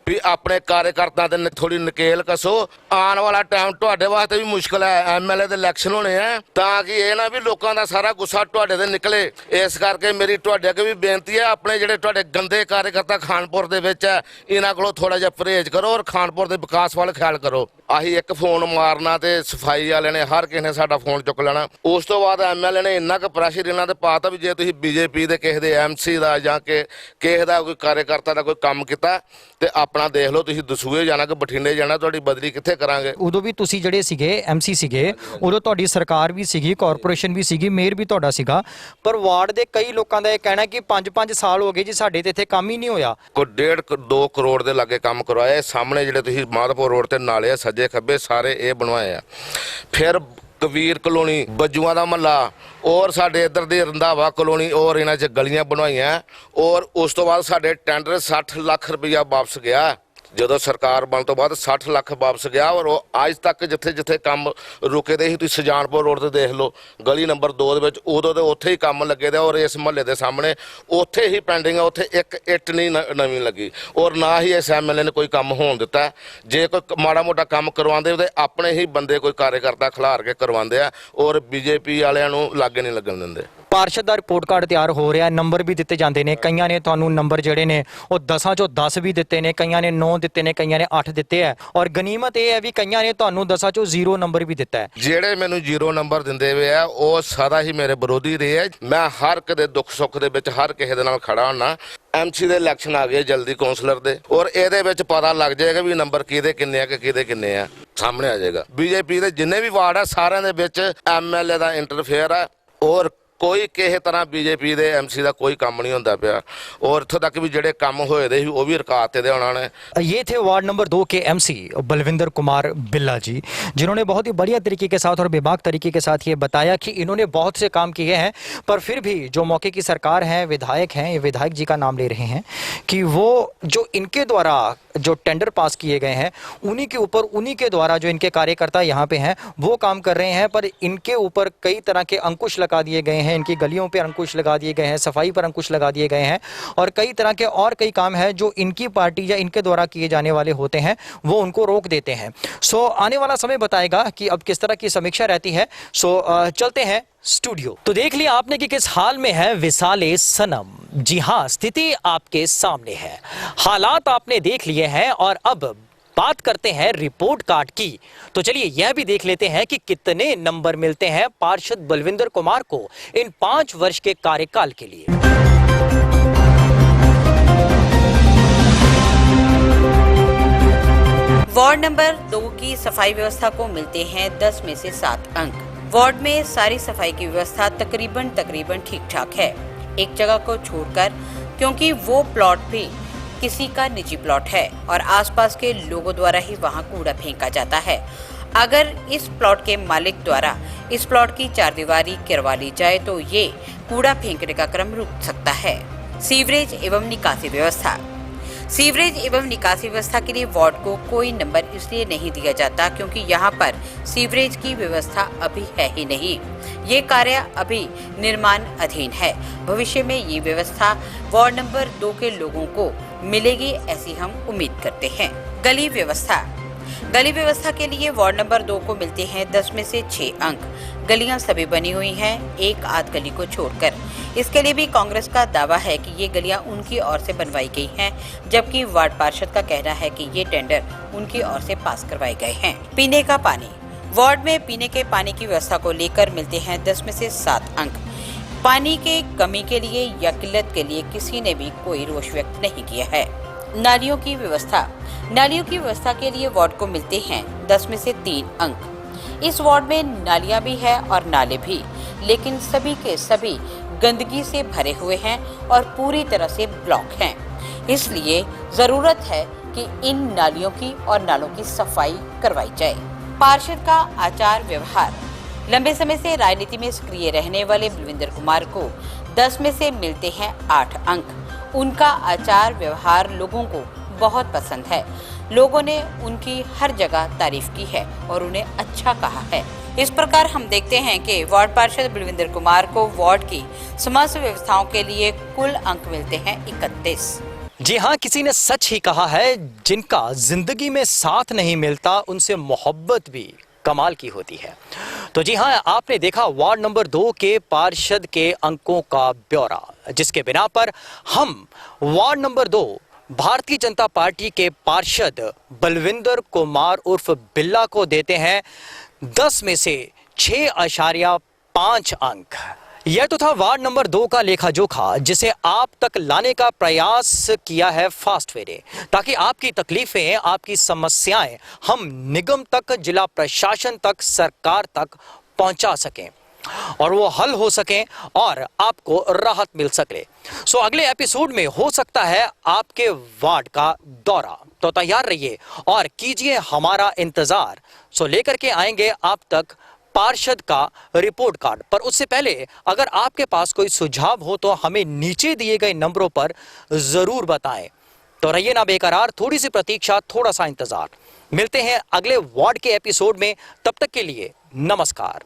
ਵੀ ਆਪਣੇ ਕਾਰਜਕਰਤਾ ਤੇ ਥੋੜੀ ਨਕੇਲ ਕੱਸੋ। ਆਉਣ ਵਾਲਾ ਟਾਈਮ ਤੁਹਾਡੇ ਵਾਸਤੇ ਵੀ ਮੁਸ਼ਕਲ ਹੈ। ਐਮਐਲਏ ਦੇ ਇਲੈਕਸ਼ਨ ਹੋਣੇ ਆ ਤਾਂ ਕਿ ਇਹ ਨਾ ਵੀ ਲੋਕਾਂ ਦਾ ਸਾਰਾ ਗੁੱਸਾ ਤੁਹਾਡੇ ਤੇ ਨਿਕਲੇ। ਇਸ ਕਰਕੇ ਮੇਰੀ ਤੁਹਾਡੇ ਅੱਗੇ ਵੀ ਬੇਨਤੀ ਹੈ, ਆਪਣੇ ਜਿਹੜੇ ਤੁਹਾਡੇ ਗੰਦੇ ਕਾਰਜਕਰਤਾ ਖਾਨਪੁਰ ਦੇ ਵਿੱਚ ਹੈ ਇਹਨਾਂ ਕੋਲੋਂ ਥੋੜਾ ਜਿਹਾ ਪਰਹੇਜ਼ ਕਰੋ ਔਰ ਖਾਨਪੁਰ ਦੇ ਵਿਕਾਸ ਵੱਲ ਖਿਆਲ ਕਰੋ। ਆਹੀ ਇੱਕ ਫੋਨ ਮਾਰਨਾ ਤੇ ਸਫਾਈ ਵਾਲਿਆਂ ਨੇ ਹਰ ਕਿਸੇ ਨੇ ਸਾਡਾ ਫੋਨ ਚੁੱਕ ਲੈਣਾ। ਉਸ ਤੋਂ ਬਾਅਦ ਐਮਐਲਏ ਨੇ ਇੰਨਾ ਕੁ ਪ੍ਰੈਸ਼ਰ ਇਹਨਾਂ ਤੇ ਪਾਤਾ ਵੀ ਜੇ ਤੁਸੀਂ ਬੀਜੇਪੀ ਦੇ ਕਿਸੇ ਦੇ ਐਮਸੀ ਦਾ ਜਾਂ ਕਿਸੇ ਦਾ ਕੋਈ ਕਾਰਜਕਰਤਾ ਦਾ ਕੋਈ ਕੰਮ ਕੀਤਾ ਤੇ ਆਪਣਾ ਦੇਖ ਲਓ, ਤੁਸੀਂ ਦਸੂਏ ਜਾਣਾ ਕਿ ਬਠਿੰਡੇ ਜਾਣਾ, ਤੁਹਾਡੀ ਬਦਲੀ ਕਿੱਥੇ ਕਰਾਂਗੇ। ਉਦੋਂ ਵੀ ਤੁਸੀਂ ਜਿਹੜੇ ਸੀਗੇ ਐਮਸੀ ਸੀਗੇ, ਉਦੋਂ ਤੁਹਾਡੀ ਸਰਕਾਰ ਵੀ ਸੀਗੀ, ਕਾਰਪੋਰੇਸ਼ਨ ਵੀ ਸੀਗੀ, ਮੇਅਰ ਵੀ ਤੁਹਾਡਾ ਸੀਗਾ, ਪਰ ਵਾਰਡ ਦੇ ਕਈ ਲੋਕਾਂ ਦਾ ਇਹ ਕਹਿਣਾ ਕਿ 5-5 ਸਾਲ ਹੋ ਗਏ ਜੀ ਸਾਡੇ ਤੇ ਇੱਥੇ ਕੰਮ ਹੀ ਨਹੀਂ ਹੋਇਆ। ਕੋਈ 1.5-2 ਕਰੋੜ ਦੇ ਲਾਗੇ ਕੰਮ ਕਰਵਾਏ। ਸਾਹਮਣੇ ਜਿਹੜੇ ਤੁਸੀਂ ਮਾਧੋਪੁਰ ਰੋਡ ਤੇ ਨਾਲੇ ਆ ਸੱਜੇ ਖੱਬੇ ਸਾਰੇ ਇਹ ਬਣਵਾਏ ਆ। ਫਿਰ ਕਬੀਰ ਕਲੋਨੀ, ਬੱਜੂਆਂ ਦਾ ਮਹੱਲਾ ਔਰ ਸਾਡੇ ਇੱਧਰ ਦੀ ਰੰਧਾਵਾ ਕਲੋਨੀ ਔਰ ਇਹਨਾਂ 'ਚ ਗਲੀਆਂ ਬਣਵਾਈਆਂ। ਔਰ ਉਸ ਤੋਂ ਬਾਅਦ ਸਾਡੇ ਟੈਂਡਰ 60 ਲੱਖ ਰੁਪਈਆ ਵਾਪਸ ਗਿਆ। ਜਦੋਂ ਸਰਕਾਰ ਬਣਨ ਤੋਂ ਬਾਅਦ 60 ਲੱਖ ਵਾਪਸ ਗਿਆ ਔਰ ਉਹ ਅੱਜ ਤੱਕ ਜਿੱਥੇ ਕੰਮ ਰੁਕੇ ਦੇ ਸੀ, ਤੁਸੀਂ ਸੁਜਾਨਪੁਰ ਰੋਡ ਤੇ ਦੇਖ ਲਓ ਗਲੀ ਨੰਬਰ 2 ਦੇ ਵਿੱਚ ਉਦੋਂ ਦੇ ਉੱਥੇ ਹੀ ਕੰਮ ਲੱਗੇ ਦੇ ਔਰ ਇਸ ਮਹੱਲੇ ਦੇ ਸਾਹਮਣੇ ਉੱਥੇ ਹੀ ਪੈਂਡਿੰਗ ਆ। ਉੱਥੇ ਇੱਕ ਇੱਟ ਨਹੀਂ ਨਵੀਂ ਲੱਗੀ ਔਰ ਨਾ ਹੀ ਇਸ ਐਮਐਲਏ ਨੇ ਕੋਈ ਕੰਮ ਹੋਣ ਦਿੱਤਾ। ਜੇ ਕੋਈ ਮਾੜਾ ਮੋਟਾ ਕੰਮ ਕਰਵਾਉਂਦੇ ਉਹਦੇ ਆਪਣੇ ਹੀ ਬੰਦੇ ਕੋਈ ਕਾਰਜਕਰਤਾ ਖਿਲਾਰ ਕੇ ਕਰਵਾਉਂਦੇ ਆ ਔਰ ਬੀਜੇਪੀ ਵਾਲਿਆਂ ਨੂੰ ਲਾਗੇ ਨਹੀਂ ਲੱਗਣ ਦਿੰਦੇ। ਪਾਰਸ਼ਦ ਦਾ ਰਿਪੋਰਟ ਕਾਰਡ ਤਿਆਰ ਹੋ ਰਿਹਾ, ਨੰਬਰ ਵੀ ਦਿੱਤੇ ਜਾਂਦੇ ਨੇ। ਕਈਆਂ ਨੇ ਤੁਹਾਨੂੰ ਨੰਬਰ ਜਿਹੜੇ ਨੇ ਉਹ 10 ਚੋਂ 10 ਵੀ ਦਿੱਤੇ ਨੇ, ਕਈਆਂ ਨੇ 9 ਦਿੱਤੇ ਨੇ, ਕਈਆਂ ਨੇ 8 ਦਿੱਤੇ ਹੈ। ਔਰ ਗਨੀਮਤ ਇਹ ਹੈ ਵੀ ਕਈਆਂ ਨੇ ਤੁਹਾਨੂੰ 10 ਚੋਂ 0 ਨੰਬਰ ਵੀ ਦਿੱਤਾ ਹੈ। ਜਿਹੜੇ ਮੈਨੂੰ 0 ਨੰਬਰ ਦਿੰਦੇ ਵੇ ਆ ਉਹ ਸਦਾ ਹੀ ਮੇਰੇ ਵਿਰੋਧੀ ਰਹੇ ਆ। ਮੈਂ ਹਰ ਕਦੇ ਦੁੱਖ ਸੁੱਖ ਦੇ ਵਿੱਚ ਹਰ ਕਿਸੇ ਦੇ ਨਾਲ ਖੜਾ ਹੁੰਨਾ। ਐਮਸੀ ਦੇ ਇਲੈਕਸ਼ਨ ਆ ਗਏ ਜਲਦੀ, ਕਾਉਂਸਲਰ ਦੇ, ਔਰ ਇਹਦੇ ਵਿੱਚ ਪਤਾ ਲੱਗ ਜਾਏਗਾ ਵੀ ਨੰਬਰ ਕਿਹਦੇ ਕਿੰਨੇ ਆ ਕਿ ਕਿਹਦੇ ਕਿੰਨੇ ਆ, ਸਾਹਮਣੇ ਆ ਜਾਏਗਾ। ਬੀਜੇਪੀ ਦੇ ਜਿੰਨੇ ਵੀ ਵਾਰਡ ਆ ਸਾਰਿਆਂ ਦੇ ਵਿੱਚ ਐਮਐਲਏ ਦਾ ਇੰਟਰਫੇਅਰ ਆ ਔਰ ਕੋਈ ਕਿਸੇ ਤਰ੍ਹਾਂ ਬੀਜੇਪੀ ਦੇ ਐਮਸੀ ਦਾ ਕੋਈ ਕੰਮ नहीं होता पाया और इत्थों तक भी ਜਿਹੜੇ ਕੰਮ ਹੋਏ ਦੇ वो भी ਰਕਾਤੇ ਦੇ ਉਹਨਾਂ ਨੇ। ये थे वार्ड नंबर 2 के एमसी बलविंदर कुमार बिल्ला जी, जिन्होंने बहुत ही बढ़िया तरीके के साथ और बेबाक तरीके के साथ ये बताया कि इन्होंने बहुत से काम किए हैं, पर फिर भी जो मौके की सरकार है, विधायक हैं, ये विधायक जी का नाम ले रहे हैं कि वो जो इनके द्वारा जो टेंडर पास किए गए हैं उन्हीं के ऊपर, उन्हीं के द्वारा जो इनके कार्यकर्ता यहाँ पे हैं वो काम कर रहे हैं, पर इनके ऊपर कई तरह के अंकुश लगा दिए गए हैं हैं, इनकी गलियों पर अंकुश लगा दिए गए हैं, सफाई पर अंकुश लगा दिए गए हैं और कई तरह के और कई काम हैं जो इनकी पार्टी या इनके द्वारा किए जाने वाले होते हैं वो उनको रोक देते हैं। सो आने वाला समय बताएगा कि अब किस तरह की समीक्षा रहती है। सो चलते हैं स्टूडियो। तो देख लिया आपने कि किस हाल में है विसाले सनम। जी हाँ, स्थिति आपके सामने है, हालात आपने देख लिए हैं और अब बात करते हैं रिपोर्ट कार्ड की। तो चलिए यह भी देख लेते हैं कि कितने नंबर मिलते हैं पार्षद बलविंदर कुमार को इन 5 वर्ष के कार्यकाल के लिए। वार्ड नंबर 2 की सफाई व्यवस्था को मिलते हैं 10 में से 7 अंक। वार्ड में सारी सफाई की व्यवस्था तकरीबन ठीक ठाक है, एक जगह को छोड़कर, क्योंकि वो प्लॉट भी किसी का निजी प्लॉट है और आसपास के लोगों द्वारा ही वहां कूड़ा फेंका जाता है। अगर इस प्लॉट के मालिक द्वारा इस प्लॉट की चारदीवारी करवा ली जाए तो ये कूड़ा फेंकने का क्रम रुक सकता है। सीवरेज एवं निकासी व्यवस्था। सीवरेज एवं निकासी व्यवस्था के लिए वार्ड को कोई नंबर इसलिए नहीं दिया जाता क्योंकि यहाँ पर सीवरेज की व्यवस्था अभी है ही नहीं। ये कार्य अभी निर्माण अधीन है। भविष्य में ये व्यवस्था वार्ड नंबर 2 के लोगों को मिलेगी, ऐसी हम उम्मीद करते हैं। गली व्यवस्था। गली व्यवस्था के लिए वार्ड नंबर 2 को मिलते हैं 10 में से 6 अंक। गलियां सभी बनी हुई हैं, एक आध गली को छोड़कर। इसके लिए भी कांग्रेस का दावा है कि ये गलियां उनकी ओर से बनवाई गई हैं, जबकि वार्ड पार्षद का कहना है कि ये टेंडर उनकी ओर से पास करवाए गए हैं। पीने का पानी। वार्ड में पीने के पानी की व्यवस्था को लेकर मिलते हैं 10 में से 7 अंक। पानी के कमी के लिए या किल्लत के लिए किसी ने भी कोई रोष व्यक्त नहीं किया है। नालियों की व्यवस्था। नालियों की व्यवस्था के लिए वार्ड को मिलते हैं 10 में से 3 अंक। इस वार्ड में नालियां भी है और नाले भी, लेकिन सभी के सभी गंदगी से भरे हुए हैं और पूरी तरह से ब्लॉक हैं। इसलिए जरूरत है कि इन नालियों की और नालों की सफाई करवाई जाए। पार्षद का आचार व्यवहार। लंबे समय से राजनीति में सक्रिय रहने वाले बलविंदर कुमार को 10 में से मिलते हैं 8 अंक। उनका आचार व्यवहार लोगों को बहुत पसंद है। लोगों ने उनकी हर जगह तारीफ की है और उन्हें अच्छा कहा है। इस प्रकार हम देखते हैं कि वार्ड पार्षद बलविंदर कुमार को वार्ड की समस्त व्यवस्थाओं के लिए कुल अंक मिलते हैं 31। जी हाँ, किसी ने सच ही कहा है, जिनका जिंदगी में साथ नहीं मिलता उनसे मोहब्बत भी कमाल की होती है। तो जी हाँ, आपने देखा वार्ड नंबर 2 के पार्षद के अंकों का ब्यौरा, जिसके बिना पर हम ward number 2 Bharatiya Janata party के पार्षद बलविंदर कुमार उर्फ बिल्ला को देते हैं 10 में से 6.5 अंक। यह तो था वार्ड नंबर 2 का लेखा जोखा, जिसे आप तक लाने का प्रयास किया है फास्ट वे ने, ताकि आपकी तकलीफें, आपकी समस्याएं हम निगम तक, जिला प्रशासन तक, सरकार तक पहुंचा सकें और वो हल हो सकें और आपको राहत मिल सके। सो अगले एपिसोड में हो सकता है आपके वार्ड का दौरा, तो तैयार रहिए और कीजिए हमारा इंतजार। सो लेकर के आएंगे आप तक पार्षद का रिपोर्ट कार्ड। पर उससे पहले अगर आपके पास कोई सुझाव हो तो हमें नीचे दिए गए नंबरों पर जरूर बताएं। तो रहिए ना बेकरार, थोड़ी सी प्रतीक्षा, थोड़ा सा इंतजार। मिलते हैं अगले वार्ड के एपिसोड में, तब तक के लिए नमस्कार।